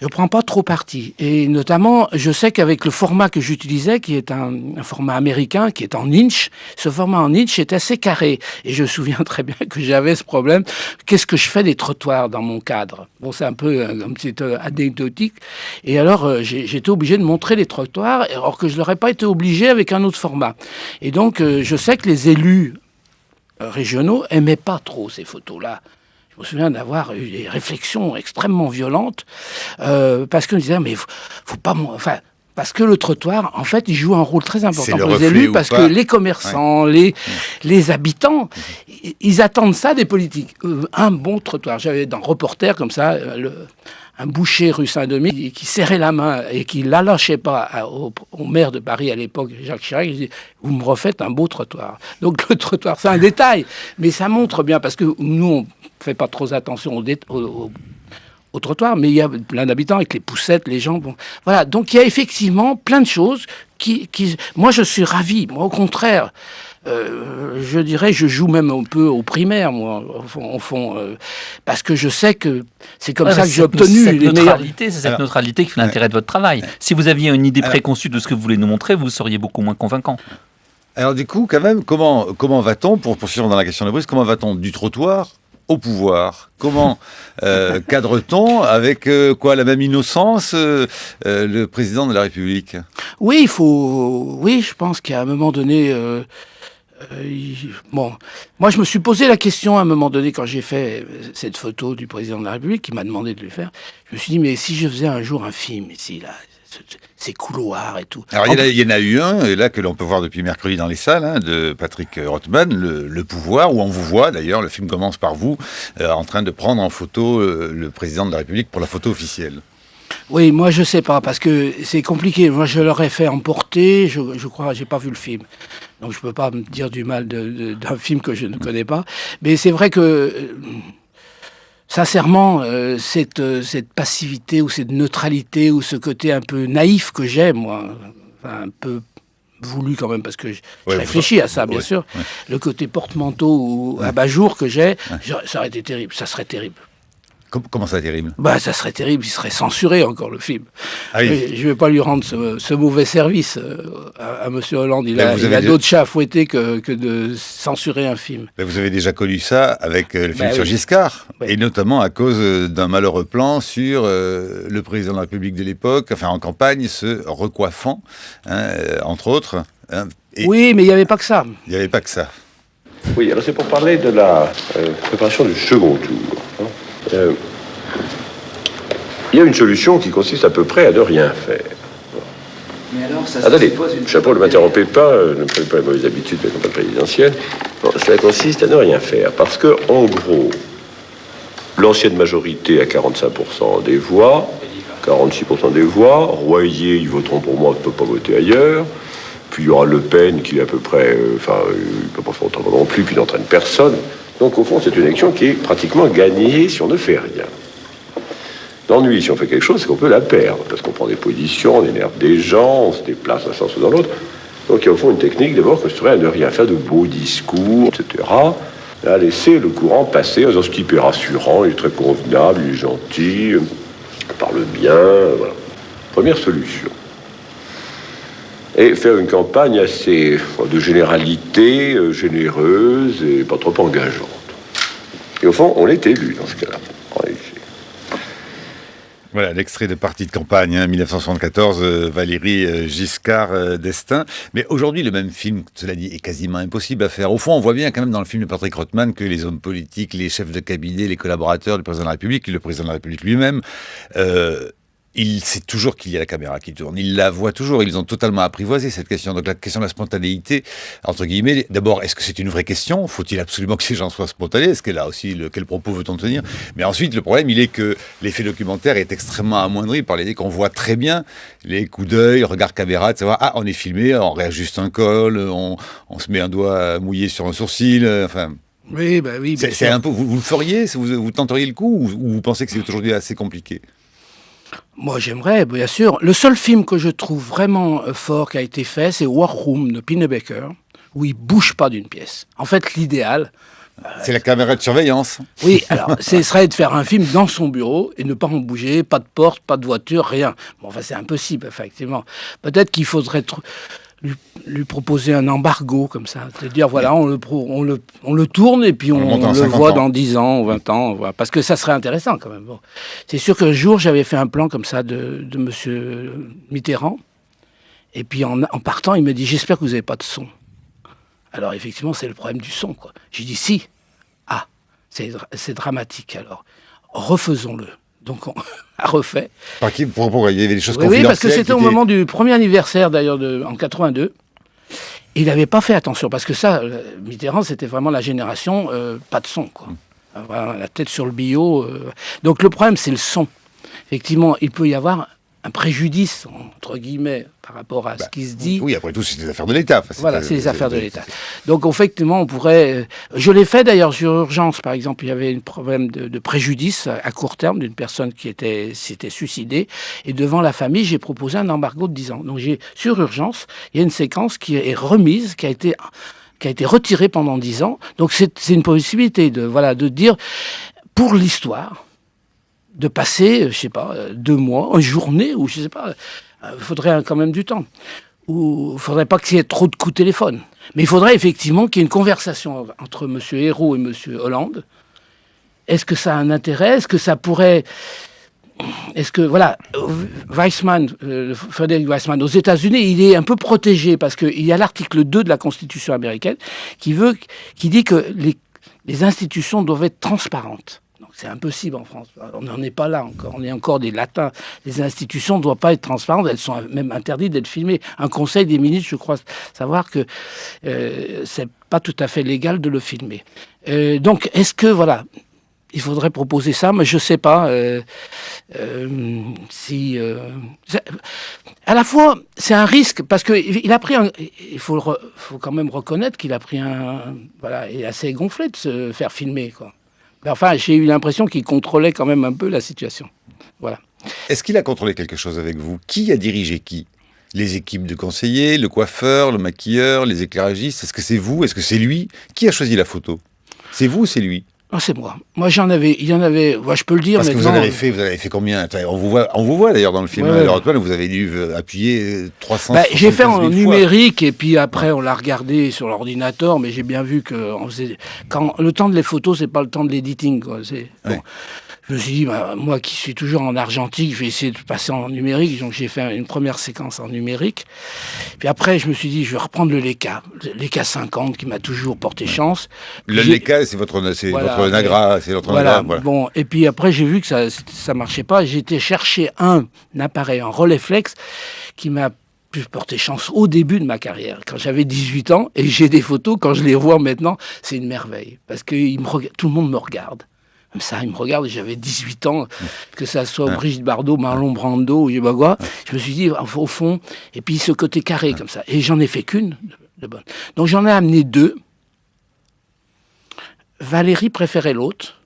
[SPEAKER 2] je prends pas trop parti. Et notamment, je sais qu'avec le format que j'utilisais, qui est un format américain, qui est en inch, ce format en inch est assez carré. Et je me souviens très bien que j'avais ce problème. Qu'est-ce que je fais des trottoirs dans mon cadre? Bon, c'est un peu un petit anecdotique. Et alors, j'étais obligé de montrer les trottoirs, alors que je n'aurais pas été obligé avec un autre format. Et donc, je sais que les élus régionaux aimaient pas trop ces photos-là. Je me souviens d'avoir eu des réflexions extrêmement violentes parce qu'on disait mais faut pas, enfin parce que le trottoir en fait il joue un rôle très important pour les élus parce que les commerçants, les habitants, ils attendent ça des politiques. Un bon trottoir. J'avais dans Reporter comme ça un boucher rue Saint-Denis qui serrait la main et qui la lâchait pas au maire de Paris à l'époque, Jacques Chirac. Il dit vous me refaites un beau trottoir. Donc le trottoir, c'est un détail, mais ça montre bien parce que nous on fait pas trop attention au trottoir, mais il y a plein d'habitants avec les poussettes, les gens. Bon, voilà, donc il y a effectivement plein de choses qui... Moi, je suis ravi. Moi, au contraire, je dirais, je joue même un peu au primaire, moi, au fond, parce que je sais que c'est comme ça que j'ai obtenu les meilleurs...
[SPEAKER 5] C'est cette neutralité qui fait l'intérêt de votre travail. Si vous aviez une idée préconçue de ce que vous voulez nous montrer, vous seriez beaucoup moins convaincant.
[SPEAKER 1] Alors du coup, quand même, comment va-t-on, pour poursuivre dans la question de Brice, comment va-t-on du trottoir au pouvoir? Comment cadre-t-on avec la même innocence le président de la République?
[SPEAKER 2] Oui, je pense qu'à un moment donné... moi je me suis posé la question à un moment donné quand j'ai fait cette photo du président de la République qui m'a demandé de le faire. Je me suis dit mais si je faisais un jour un film ici là, ces couloirs et tout.
[SPEAKER 1] Alors il y en a eu un là que l'on peut voir depuis mercredi dans les salles de Patrick Rothman, le pouvoir, où on vous voit d'ailleurs. Le film commence par vous en train de prendre en photo le président de la République pour la photo officielle.
[SPEAKER 2] Oui, moi je sais pas, parce que c'est compliqué. Moi je l'aurais fait emporter, je crois, j'ai pas vu le film. Donc je peux pas me dire du mal d'un film que je ne connais pas. Mais c'est vrai que, sincèrement, cette passivité ou cette neutralité ou ce côté un peu naïf que j'ai, moi, un peu voulu quand même, parce que je
[SPEAKER 1] Ouais,
[SPEAKER 2] réfléchis à ça, bien
[SPEAKER 1] ouais,
[SPEAKER 2] sûr.
[SPEAKER 1] ouais.
[SPEAKER 2] Le côté porte-manteau ou abat-jour que j'ai, ça aurait été terrible, ça serait terrible.
[SPEAKER 1] Comment ça, terrible?
[SPEAKER 2] Bah, ça serait terrible, il serait censuré encore le film.
[SPEAKER 1] Ah oui.
[SPEAKER 2] Et je ne vais pas lui rendre ce mauvais service à M. Hollande. Il a
[SPEAKER 1] déjà...
[SPEAKER 2] d'autres chats à fouetter que de censurer un film.
[SPEAKER 1] Mais vous avez déjà connu ça avec le film sur
[SPEAKER 2] oui.
[SPEAKER 1] Giscard,
[SPEAKER 2] Oui.
[SPEAKER 1] et notamment à cause d'un malheureux plan sur le président de la République de l'époque, enfin en campagne, se recoiffant, entre autres.
[SPEAKER 2] Oui, mais il n'y avait pas que ça.
[SPEAKER 1] Il n'y avait pas que ça.
[SPEAKER 6] Oui, alors c'est pour parler de la préparation du second tour. Il y a une solution qui consiste à peu près à ne rien faire.
[SPEAKER 7] Mais alors, ça
[SPEAKER 6] Attendez,
[SPEAKER 7] suppose une...
[SPEAKER 6] chapeau, ne m'interrompez pas, ne prenez pas les mauvaises habitudes de la campagne présidentielle. Bon, ça consiste à ne rien faire, parce que, en gros, l'ancienne majorité a 45% des voix, 46% des voix, Royer, ils voteront pour moi, on ne peut pas voter ailleurs. Puis il y aura Le Pen qui est à peu près, il ne peut pas faire autrement non plus, puis il n'entraîne personne. Donc au fond, c'est une élection qui est pratiquement gagnée si on ne fait rien. L'ennui, si on fait quelque chose, c'est qu'on peut la perdre, parce qu'on prend des positions, on énerve des gens, on se déplace d'un sens ou dans l'autre. Donc il y a au fond une technique d'abord que serait à ne rien faire de beaux discours, etc. À laisser le courant passer, en disant ce type est rassurant, il est très convenable, il est gentil, il parle bien, voilà. Première solution. Et faire une campagne assez de généralité, généreuse et pas trop engageante. Et au fond, on est élu dans ce cas-là.
[SPEAKER 1] Voilà, l'extrait de partie de campagne, 1974, Valéry Giscard d'Estaing. Mais aujourd'hui, le même film, cela dit, est quasiment impossible à faire. Au fond, on voit bien quand même dans le film de Patrick Rothman que les hommes politiques, les chefs de cabinet, les collaborateurs du président de la République, le président de la République lui-même, il sait toujours qu'il y a la caméra qui tourne. Il la voit toujours. Ils ont totalement apprivoisé cette question. Donc la question de la spontanéité, entre guillemets, d'abord, est-ce que c'est une vraie question? Faut-il absolument que ces gens soient spontanés? Est-ce que là aussi, quel propos veut-on tenir? Mais ensuite, le problème, il est que l'effet documentaire est extrêmement amoindri par l'idée qu'on voit très bien les coups d'œil, regard caméra, de savoir, ah, on est filmé, on réajuste un col, on se met un doigt mouillé sur un sourcil, enfin...
[SPEAKER 2] Oui, bah oui.
[SPEAKER 1] C'est un peu, vous le feriez? Vous tenteriez le coup? Ou vous pensez que c'est aujourd'hui assez compliqué?
[SPEAKER 2] Moi, j'aimerais, bien sûr. Le seul film que je trouve vraiment fort qui a été fait, c'est War Room de Pennebaker, où il bouge pas d'une pièce. En fait, l'idéal...
[SPEAKER 1] c'est la caméra de surveillance.
[SPEAKER 2] Oui, alors, ce serait de faire un film dans son bureau et ne pas en bouger, pas de porte, pas de voiture, rien. Bon, enfin, c'est impossible, effectivement. Peut-être qu'il faudrait lui proposer un embargo, comme ça. C'est-à-dire, voilà, on le tourne et puis on le voit dans 10 ans, 20 ans. Voilà, parce que ça serait intéressant, quand même. Bon. C'est sûr qu'un jour, j'avais fait un plan comme ça de M. Mitterrand. Et puis, en partant, il me dit « J'espère que vous n'avez pas de son ». Alors, effectivement, c'est le problème du son, quoi. J'ai dit « Si ». Ah, c'est dramatique, alors. Refaisons-le. Donc, on a refait.
[SPEAKER 1] Pourquoi il y avait des choses confidentielles?
[SPEAKER 2] Oui, parce que c'était au moment du premier anniversaire, d'ailleurs, en 82. Et il n'avait pas fait attention, parce que ça, Mitterrand, c'était vraiment la génération pas de son, quoi. Voilà, la tête sur le bio. Donc, le problème, c'est le son. Effectivement, il peut y avoir un préjudice, entre guillemets, par rapport à ce qui se dit.
[SPEAKER 1] Oui, après tout, c'est des affaires de l'État. Enfin,
[SPEAKER 2] voilà, c'est les affaires de l'État. Donc, effectivement, on pourrait... Je l'ai fait, d'ailleurs, sur Urgence, par exemple. Il y avait un problème de préjudice à court terme d'une personne qui s'était suicidée. Et devant la famille, j'ai proposé un embargo de 10 ans. Donc, sur Urgence, il y a une séquence qui est remise, qui a été retirée pendant 10 ans. Donc, c'est une possibilité de dire, pour l'histoire, de passer, je sais pas, 2 mois, une journée, ou je sais pas, il faudrait quand même du temps. Ou il ne faudrait pas qu'il y ait trop de coups de téléphone. Mais il faudrait effectivement qu'il y ait une conversation entre M. Hérault et M. Hollande. Est-ce que ça a un intérêt? Est-ce que ça pourrait... Est-ce que, voilà, Weissmann, Frédéric Weissmann, aux États-Unis, il est un peu protégé parce qu'il y a l'article 2 de la Constitution américaine qui dit que les institutions doivent être transparentes. C'est impossible en France. On n'en est pas là encore. On est encore des latins. Les institutions ne doivent pas être transparentes. Elles sont même interdites d'être filmées. Un conseil des ministres, je crois savoir que c'est pas tout à fait légal de le filmer. Donc, est-ce que, voilà, il faudrait proposer ça, mais je sais pas si... à la fois, c'est un risque, parce qu'il a pris il faut quand même reconnaître qu'il a pris voilà, il est assez gonflé de se faire filmer, quoi. Enfin, j'ai eu l'impression qu'il contrôlait quand même un peu la situation. Voilà.
[SPEAKER 1] Est-ce qu'il a contrôlé quelque chose avec vous? Qui a dirigé qui? Les équipes de conseillers, le coiffeur, le maquilleur, les éclairagistes, est-ce que c'est vous? Est-ce que c'est lui? Qui a choisi la photo? C'est vous ou c'est lui?
[SPEAKER 2] Ah, c'est moi. Moi, il y en avait, ouais, je peux le dire
[SPEAKER 1] Parce que
[SPEAKER 2] maintenant.
[SPEAKER 1] vous avez fait combien? Attends, on vous voit d'ailleurs dans le film,
[SPEAKER 2] Ouais.
[SPEAKER 1] Antoine, vous avez dû appuyer 300
[SPEAKER 2] J'ai fait en
[SPEAKER 1] 000 fois.
[SPEAKER 2] numérique et puis après on l'a regardé sur l'ordinateur, mais j'ai bien vu que quand le temps de les photos, c'est pas le temps de l'editing, quoi. Bon. Je me suis dit, moi qui suis toujours en argentique, je vais essayer de passer en numérique. Donc j'ai fait une première séquence en numérique. Puis après, je me suis dit, je vais reprendre le Leica 50 qui m'a toujours porté chance.
[SPEAKER 1] Le Leica, c'est votre Nagra, c'est votre
[SPEAKER 2] voilà.
[SPEAKER 1] Nagra. Voilà.
[SPEAKER 2] Bon, et puis après, j'ai vu que ça marchait pas. J'ai été chercher un appareil, un Rolleiflex, qui m'a pu porter chance au début de ma carrière, quand j'avais 18 ans, et j'ai des photos, quand je les vois maintenant, c'est une merveille. Parce que tout le monde me regarde. Comme ça, il me regarde, j'avais 18 ans, que ça soit Brigitte Bardot, Marlon Brando, ou je sais pas quoi. Je me suis dit, au fond, et puis ce côté carré comme ça. Et j'en ai fait qu'une de bonne. Donc j'en ai amené 2. Valérie préférait l'autre.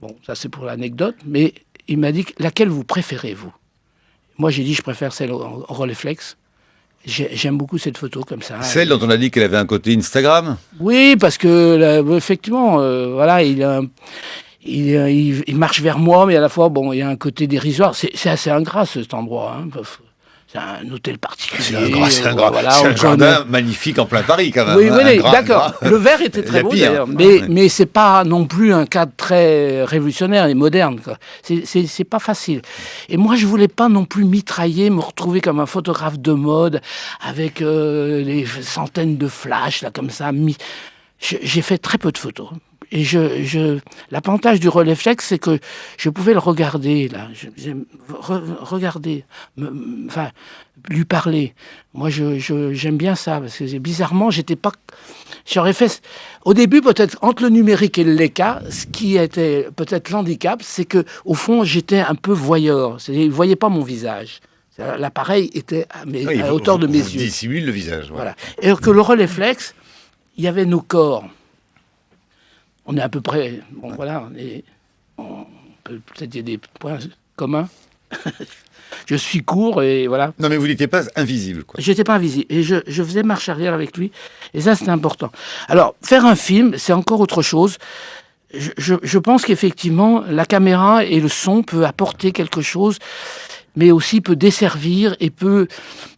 [SPEAKER 2] Bon, ça c'est pour l'anecdote, mais il m'a dit, laquelle vous préférez, vous? Moi j'ai dit, je préfère celle au Rolleiflex. J'aime beaucoup cette photo comme ça.
[SPEAKER 1] Celle dont on a dit qu'elle avait un côté Instagram?
[SPEAKER 2] Oui, parce que, effectivement, voilà, il marche vers moi, mais à la fois, bon, il y a un côté dérisoire. C'est assez ingrat, cet endroit. Hein. C'est un hôtel particulier.
[SPEAKER 1] C'est un jardin magnifique en plein Paris, quand même.
[SPEAKER 2] Oui, d'accord. Le verre était très beau, d'ailleurs. Mais c'est pas non plus un cadre très révolutionnaire et moderne, quoi. C'est pas facile. Et moi, je voulais pas non plus mitrailler, me retrouver comme un photographe de mode, avec les centaines de flashs, là, comme ça. J'ai fait très peu de photos. Et l'avantage du Rolleiflex, c'est que je pouvais le regarder, là. Regarder, lui parler. Moi, j'aime bien ça, parce que bizarrement, j'aurais fait... Au début, peut-être, entre le numérique et le Leica, ce qui était peut-être l'handicap, c'est que au fond, j'étais un peu voyeur. C'est-à-dire, il ne voyait pas mon visage. L'appareil était à hauteur de mes yeux.
[SPEAKER 1] Il dissimule le visage.
[SPEAKER 2] Voilà. Et que le Rolleiflex, il y avait nos corps. On est à peu près... Bon, voilà, peut-être il y a des points communs. Je suis court et voilà.
[SPEAKER 1] Non, mais vous n'étiez pas invisible, quoi.
[SPEAKER 2] J'étais pas invisible. Et je faisais marche arrière avec lui. Et ça, c'était important. Alors, faire un film, c'est encore autre chose. Je pense qu'effectivement, la caméra et le son peut apporter quelque chose, mais aussi peut desservir et peut...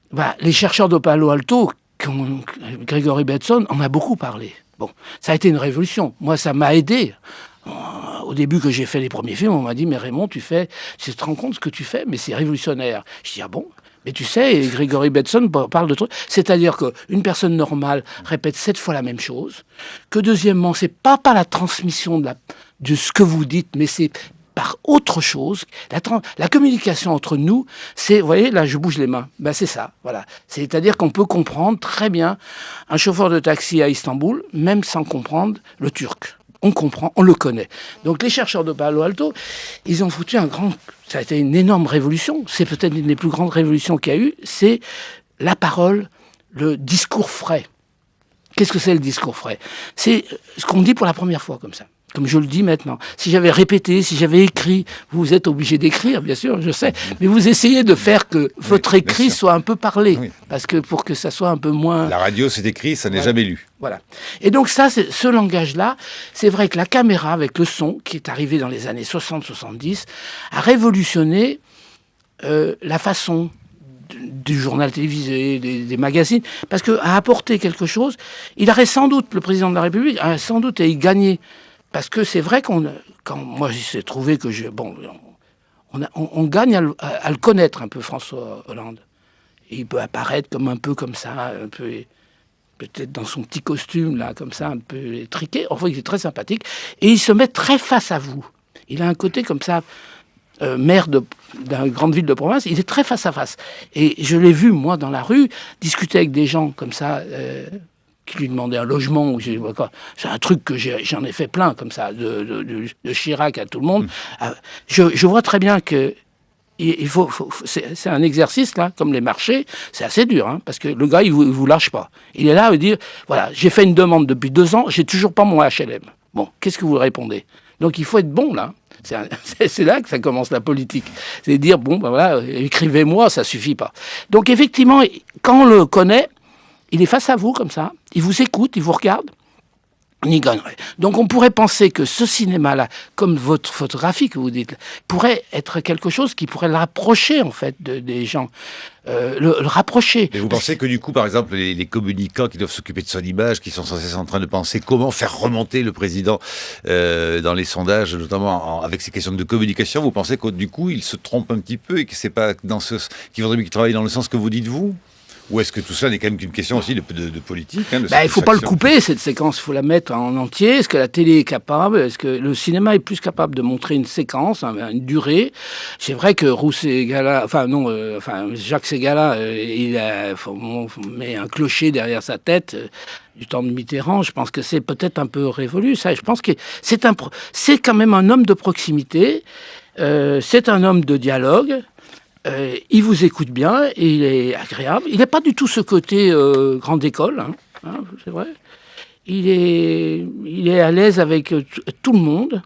[SPEAKER 2] Voilà, les chercheurs de Palo Alto, Gregory Bateson, en a beaucoup parlé. Bon, ça a été une révolution. Moi, ça m'a aidé. Au début que j'ai fait les premiers films, on m'a dit, mais Raymond, tu te rends compte ce que tu fais, mais c'est révolutionnaire. Je dis, ah bon? Mais tu sais, Gregory Bateson parle de trucs. C'est-à-dire qu'une personne normale répète 7 fois la même chose. Que deuxièmement, c'est pas la transmission de ce que vous dites, mais c'est par autre chose. La communication entre nous, c'est, vous voyez, là je bouge les mains, c'est ça, voilà. C'est-à-dire qu'on peut comprendre très bien un chauffeur de taxi à Istanbul, même sans comprendre le turc. On comprend, on le connaît. Donc les chercheurs de Palo Alto, ils ont foutu ça a été une énorme révolution, c'est peut-être une des plus grandes révolutions qu'il y a eu, c'est la parole, le discours frais. Qu'est-ce que c'est le discours frais? C'est ce qu'on dit pour la première fois comme ça. Comme je le dis maintenant. Si j'avais répété, si j'avais écrit, vous êtes obligé d'écrire, bien sûr, je sais, mais vous essayez de faire que votre écrit soit un peu parlé, parce que pour que ça soit un peu moins...
[SPEAKER 1] La radio, c'est écrit, ça n'est jamais lu.
[SPEAKER 2] Voilà. Et donc ça, ce langage-là, c'est vrai que la caméra, avec le son, qui est arrivé dans les années 60-70, a révolutionné la façon du journal télévisé, des magazines, parce qu'a apporté quelque chose. Il aurait sans doute, le président de la République, aurait sans doute y gagné. Parce que c'est vrai quand moi j'ai trouvé que on gagne à le connaître un peu, François Hollande. Et il peut apparaître un peu comme ça, un peu peut-être dans son petit costume là, comme ça, un peu étriqué. Enfin, il est très sympathique et il se met très face à vous. Il a un côté comme ça, maire d'une grande ville de province. Il est très face à face. Et je l'ai vu moi dans la rue discuter avec des gens comme ça. Qui lui demandait un logement. C'est un truc que j'en ai fait plein, comme ça, de Chirac à tout le monde. Je vois très bien que c'est un exercice, là, comme les marchés, c'est assez dur, hein, parce que le gars, il vous lâche pas. Il est là, il dit, voilà, j'ai fait une demande depuis 2 ans, j'ai toujours pas mon HLM. Bon, qu'est-ce que vous répondez? Donc il faut être bon, là. C'est là que ça commence la politique. C'est dire, bon, ben voilà, écrivez-moi, ça suffit pas. Donc effectivement, quand on le connaît, il est face à vous comme ça, il vous écoute, il vous regarde, on y gagnerait. Donc on pourrait penser que ce cinéma-là, comme votre photographie que vous dites, pourrait être quelque chose qui pourrait le rapprocher en fait des gens, le rapprocher.
[SPEAKER 1] Mais vous pensez que du coup, par exemple, les communicants qui doivent s'occuper de son image, qui sont sans cesse en train de penser comment faire remonter le président dans les sondages, notamment avec ces questions de communication, vous pensez que du coup, ils se trompent un petit peu et que c'est pas qu'il faudrait qu'ils travaillent dans le sens que vous dites vous? Ou est-ce que tout ça n'est quand même qu'une question aussi de politique,
[SPEAKER 2] il ne faut pas le couper, cette séquence, il faut la mettre en entier. Est-ce que la télé est capable? Est-ce que le cinéma est plus capable de montrer une séquence, une durée? C'est vrai que Jacques Ségala, il met un clocher derrière sa tête du temps de Mitterrand. Je pense que c'est peut-être un peu révolu, ça. Je pense que c'est quand même un homme de proximité, c'est un homme de dialogue. Il vous écoute bien, et il est agréable. Il n'a pas du tout ce côté grande école, c'est vrai. Il est à l'aise avec tout le monde.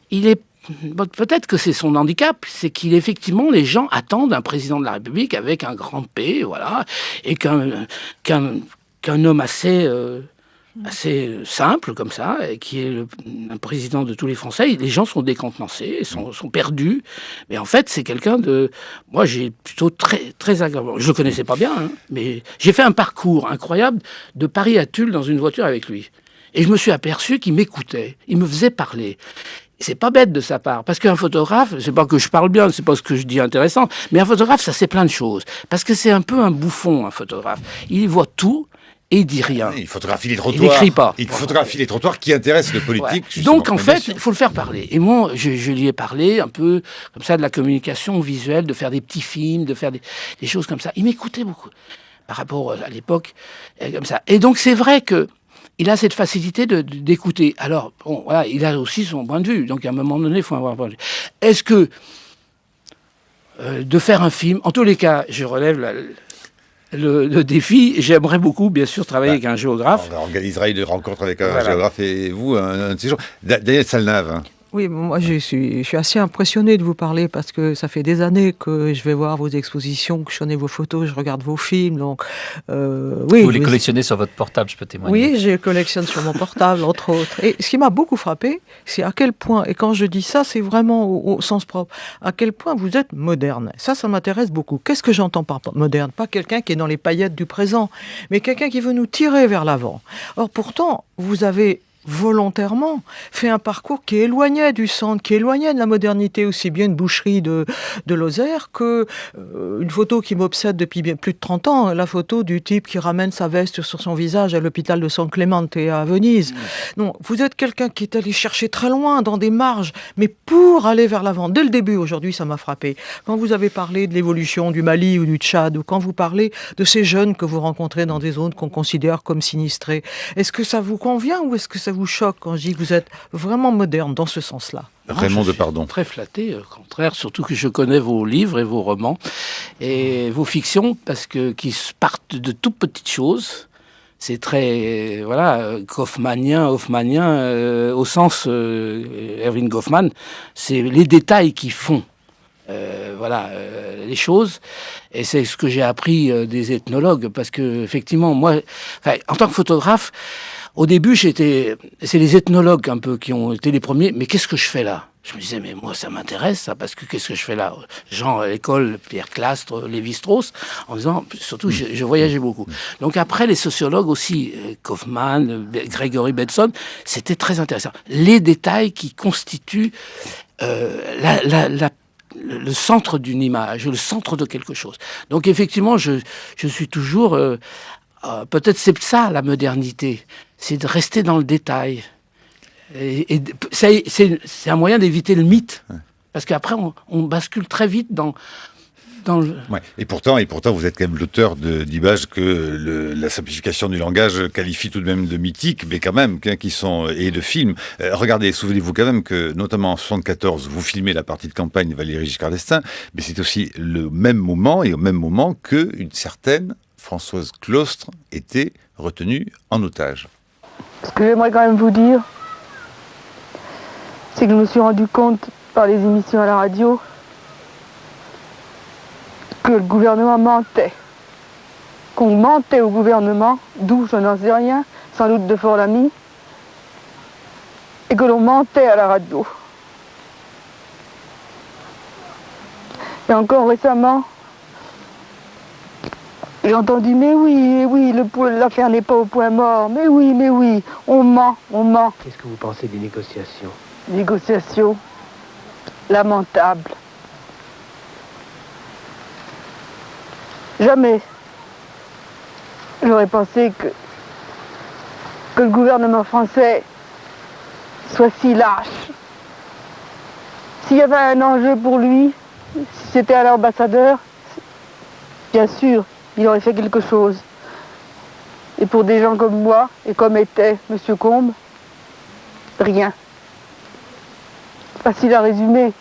[SPEAKER 2] Peut-être que c'est son handicap, c'est qu'effectivement, les gens attendent un président de la République avec un grand P, voilà, et qu'un homme assez simple comme ça, qui est un président de tous les Français. Les gens sont décontenancés, sont perdus. Mais en fait, c'est quelqu'un de... Moi, j'ai plutôt très agréable. Je le connaissais pas bien, mais j'ai fait un parcours incroyable de Paris à Tulle dans une voiture avec lui. Et je me suis aperçu qu'il m'écoutait, il me faisait parler. C'est pas bête de sa part, parce qu'un photographe, c'est pas que je parle bien, c'est pas ce que je dis intéressant, mais un photographe, ça c'est plein de choses. Parce que c'est un peu un bouffon, un photographe. Il voit tout, et il dit rien.
[SPEAKER 1] Il photographie les trottoirs.
[SPEAKER 2] Il n'écrit pas.
[SPEAKER 1] Il photographie les trottoirs qui intéressent le politique.
[SPEAKER 2] Ouais. Donc, en fait, il faut le faire parler. Et moi, je lui ai parlé un peu comme ça de la communication visuelle, de faire des petits films, de faire des choses comme ça. Il m'écoutait beaucoup par rapport à l'époque, comme ça. Et donc, c'est vrai que il a cette facilité d'écouter. Alors, bon, voilà, il a aussi son point de vue. Donc, à un moment donné, il faut avoir un point de vue. Est-ce que de faire un film, en tous les cas, je relève le défi, j'aimerais beaucoup, bien sûr, travailler avec un géographe.
[SPEAKER 1] On organisera une rencontre avec un géographe et vous, un de ces jours. Daniel Salnave.
[SPEAKER 8] Oui, moi je suis assez impressionné de vous parler parce que ça fait des années que je vais voir vos expositions, que je connais vos photos, je regarde vos films. Donc, oui,
[SPEAKER 5] vous les collectionnez sur votre portable, je peux témoigner.
[SPEAKER 8] Oui, je les collectionne sur mon portable, entre autres. Et ce qui m'a beaucoup frappé, c'est à quel point, et quand je dis ça, c'est vraiment au sens propre, à quel point vous êtes moderne. Ça m'intéresse beaucoup. Qu'est-ce que j'entends par moderne? Pas quelqu'un qui est dans les paillettes du présent, mais quelqu'un qui veut nous tirer vers l'avant. Or, pourtant, vous avez volontairement fait un parcours qui éloignait du centre, qui éloignait de la modernité, aussi bien une boucherie de Lozère que une photo qui m'obsède depuis bien plus de 30 ans, la photo du type qui ramène sa veste sur son visage à l'hôpital de San Clemente à Venise. Non, vous êtes quelqu'un qui est allé chercher très loin, dans des marges, mais pour aller vers l'avant. Dès le début, aujourd'hui, ça m'a frappé. Quand vous avez parlé de l'évolution du Mali ou du Tchad, ou quand vous parlez de ces jeunes que vous rencontrez dans des zones qu'on considère comme sinistrées, est-ce que ça vous convient ou est-ce que ça vous choque quand je dis que vous êtes vraiment moderne dans ce sens-là?
[SPEAKER 1] Raymond Depardon.
[SPEAKER 2] Très flatté, au contraire, surtout que je connais vos livres et vos romans et vos fictions, parce que qui partent de toutes petites choses. C'est très, hoffmanien, au sens Erving Goffman, c'est les détails qui font les choses. Et c'est ce que j'ai appris des ethnologues, parce que effectivement, moi, en tant que photographe, au début, c'est les ethnologues un peu qui ont été les premiers. Mais qu'est-ce que je fais là? Je me disais, mais moi, ça m'intéresse, ça, parce que qu'est-ce que je fais là? Jean à l'école, Pierre Clastre, Lévi-Strauss, en disant, surtout, je voyageais beaucoup. Donc après, les sociologues aussi, Kaufmann, Gregory Benson, c'était très intéressant. Les détails qui constituent le centre d'une image, le centre de quelque chose. Donc effectivement, je suis toujours... peut-être c'est ça, la modernité. C'est de rester dans le détail. Et c'est un moyen d'éviter le mythe. Ouais. Parce qu'après, on bascule très vite dans le...
[SPEAKER 1] Ouais. Et pourtant, vous êtes quand même l'auteur d'images que la simplification du langage qualifie tout de même de mythiques, mais quand même, qui sont... et de films. Regardez, souvenez-vous quand même que, notamment en 1974, vous filmez la partie de campagne Valéry Giscard d'Estaing, mais c'est aussi le même moment, et au même moment qu'une certaine Françoise Claustre était retenue en otage.
[SPEAKER 9] Ce que j'aimerais quand même vous dire, c'est que je me suis rendu compte par les émissions à la radio que le gouvernement mentait. Qu'on mentait au gouvernement, d'où je n'en sais rien, sans doute de Fort-Lamy, et que l'on mentait à la radio. Et encore récemment, j'ai entendu, mais oui, l'affaire n'est pas au point mort, mais oui, on ment.
[SPEAKER 7] Qu'est-ce que vous pensez des négociations?
[SPEAKER 9] Négociations lamentables. Jamais j'aurais pensé que le gouvernement français soit si lâche. S'il y avait un enjeu pour lui, si c'était à l'ambassadeur, bien sûr, il aurait fait quelque chose. Et pour des gens comme moi, et comme était M. Combes, rien. Facile à résumer.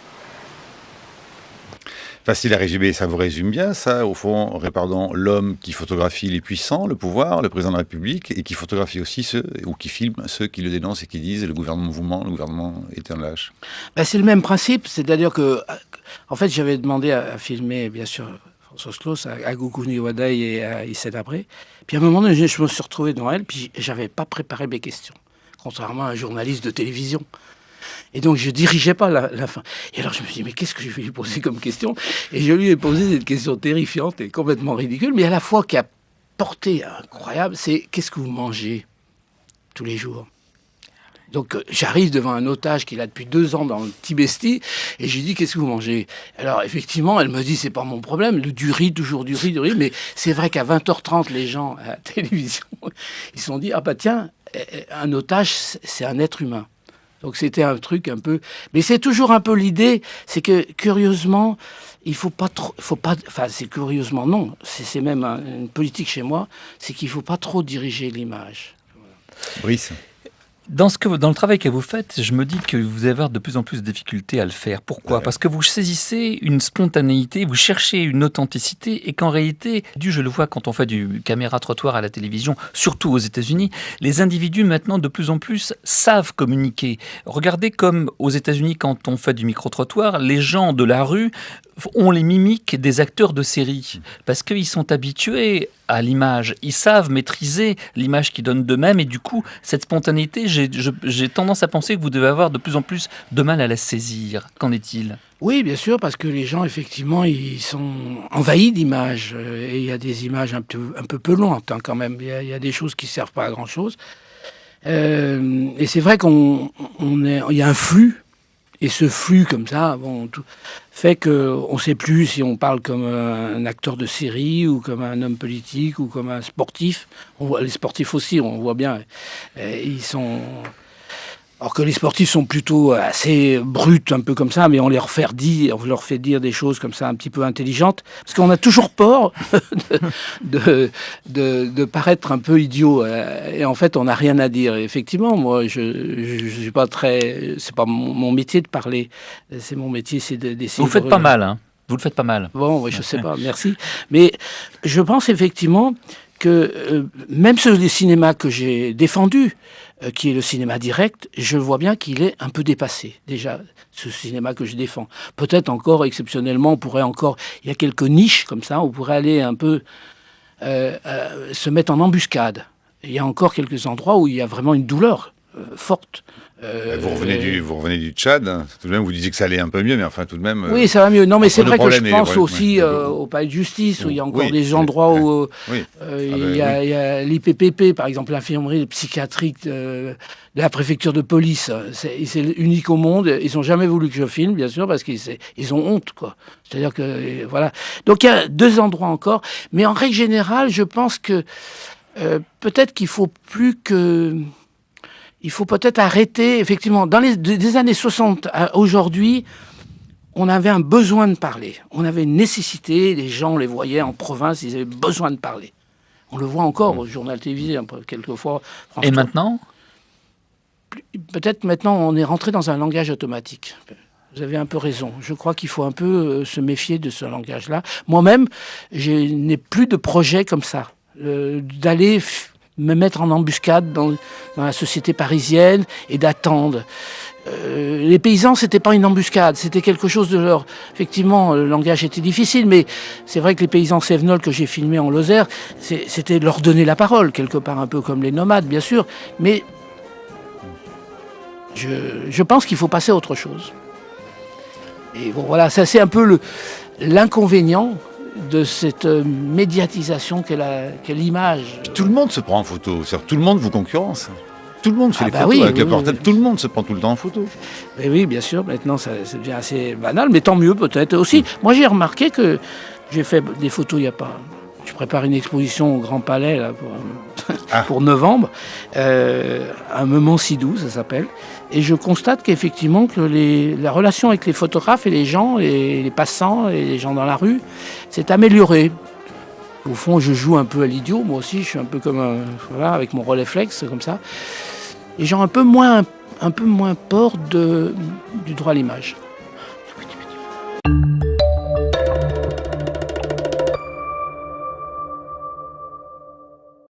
[SPEAKER 1] Facile à résumer, ça vous résume bien, ça, au fond, regardons l'homme qui photographie les puissants, le pouvoir, le président de la République, et qui photographie aussi ou qui filme ceux qui le dénoncent et qui disent le gouvernement vous ment, le gouvernement est un lâche.
[SPEAKER 2] Ben, c'est le même principe, c'est-à-dire que, en fait, j'avais demandé à filmer, bien sûr, Françoise Claus, à Goukouni Wadaï et à Issa Dabré. Puis à un moment donné, je me suis retrouvé devant elle, puis j'avais pas préparé mes questions, contrairement à un journaliste de télévision. Et donc, je dirigeais pas la fin. Et alors, je me suis dit, mais qu'est-ce que je vais lui poser comme question? Et je lui ai posé cette question terrifiante et complètement ridicule, mais à la fois qui a portée incroyable, c'est qu'est-ce que vous mangez tous les jours? Donc, j'arrive devant un otage qu'il a depuis 2 ans dans le Tibesti, et je lui dis, qu'est-ce que vous mangez? Alors, effectivement, elle me dit, c'est pas mon problème, du riz, toujours du riz, mais c'est vrai qu'à 20h30, les gens à la télévision, ils se sont dit, ah bah tiens, un otage, c'est un être humain. Donc c'était un truc un peu... Mais c'est toujours un peu l'idée, c'est que curieusement, il faut pas trop... Enfin, c'est curieusement non, c'est même une politique chez moi, c'est qu'il ne faut pas trop diriger l'image.
[SPEAKER 1] Voilà. Brice.
[SPEAKER 5] Dans le travail que vous faites, je me dis que vous allez avoir de plus en plus de difficultés à le faire. Pourquoi ? Parce que vous saisissez une spontanéité, vous cherchez une authenticité, et qu'en réalité, je le vois quand on fait du caméra-trottoir à la télévision, surtout aux États-Unis, les individus maintenant de plus en plus savent communiquer. Regardez comme aux États-Unis, quand on fait du micro-trottoir, les gens de la rue ont les mimiques des acteurs de série, parce qu'ils sont habitués à l'image, ils savent maîtriser l'image qu'ils donnent d'eux-mêmes, et du coup, cette spontanéité, j'ai tendance à penser que vous devez avoir de plus en plus de mal à la saisir. Qu'en est-il ?
[SPEAKER 2] Oui, bien sûr, parce que les gens, effectivement, ils sont envahis d'images, et il y a des images un peu pelantes, quand même, il y a des choses qui ne servent pas à grand-chose, et c'est vrai qu'il y a un flux. Et ce flux comme ça, fait qu'on ne sait plus si on parle comme un acteur de série ou comme un homme politique ou comme un sportif. Les sportifs aussi, on voit bien, ils sont... Alors que les sportifs sont plutôt assez bruts, un peu comme ça, mais on leur fait dire des choses comme ça, un petit peu intelligentes, parce qu'on a toujours peur de paraître un peu idiot, et en fait, on n'a rien à dire. Et effectivement, moi, je suis pas très... C'est pas mon métier de parler, c'est mon métier, c'est d'essayer...
[SPEAKER 5] Vous le faites pas mal, hein. Vous le faites pas mal.
[SPEAKER 2] Bon, oui, je sais pas, merci. Mais je pense effectivement que même ce cinéma que j'ai défendu, qui est le cinéma direct, je vois bien qu'il est un peu dépassé, déjà, ce cinéma que je défends. Peut-être encore, exceptionnellement, il y a quelques niches comme ça, on pourrait aller un peu se mettre en embuscade. Il y a encore quelques endroits où il y a vraiment une douleur forte.
[SPEAKER 1] Vous revenez du Tchad, hein. Tout de même vous disiez que ça allait un peu mieux, mais enfin tout de même...
[SPEAKER 2] Oui, ça va mieux. Non, mais c'est vrai que je pense aussi au palais de justice, où il y a encore des endroits où il y a l'IPPP, par exemple, l'infirmerie psychiatrique de la préfecture de police. C'est unique au monde. Ils n'ont jamais voulu que je filme, bien sûr, parce qu'ils ont honte, quoi. C'est-à-dire que, voilà. Donc il y a 2 endroits encore. Mais en règle générale, je pense que peut-être qu'il faut plus que... Il faut peut-être arrêter, effectivement, des années 60 à aujourd'hui, on avait un besoin de parler. On avait une nécessité, les gens, on les voyait en province, ils avaient besoin de parler. On le voit encore au journal télévisé, un peu, quelquefois.
[SPEAKER 5] Et maintenant ?
[SPEAKER 2] Peut-être maintenant, on est rentré dans un langage automatique. Vous avez un peu raison. Je crois qu'il faut un peu se méfier de ce langage-là. Moi-même, je n'ai plus de projet comme ça, d'aller... me mettre en embuscade dans la société parisienne et d'attendre. les paysans, c'était pas une embuscade, c'était quelque chose de leur... Effectivement, le langage était difficile, mais c'est vrai que les paysans cévenols que j'ai filmés en Lozère, c'était de leur donner la parole, quelque part un peu comme les nomades, bien sûr, mais je pense qu'il faut passer à autre chose. Et bon, voilà, ça c'est un peu l'inconvénient de cette médiatisation qu'est l'image.
[SPEAKER 1] Tout le monde se prend en photo, c'est-à-dire tout le monde vous concurrence. Tout le monde fait les photos
[SPEAKER 2] oui,
[SPEAKER 1] avec le
[SPEAKER 2] oui,
[SPEAKER 1] portable,
[SPEAKER 2] oui.
[SPEAKER 1] tout le monde se prend tout le temps en photo.
[SPEAKER 2] Et oui, bien sûr, maintenant ça devient assez banal, mais tant mieux peut-être aussi. Moi j'ai remarqué que j'ai fait des photos il n'y a pas... Je prépare une exposition au Grand Palais là, pour novembre, un moment si doux, ça s'appelle. Et je constate qu'effectivement que la relation avec les photographes et les gens, les passants et les gens dans la rue, s'est améliorée. Au fond, je joue un peu à l'idiot, moi aussi, je suis un peu comme voilà, avec mon Rolleiflex, comme ça. Et j'ai un peu moins peur du droit à l'image.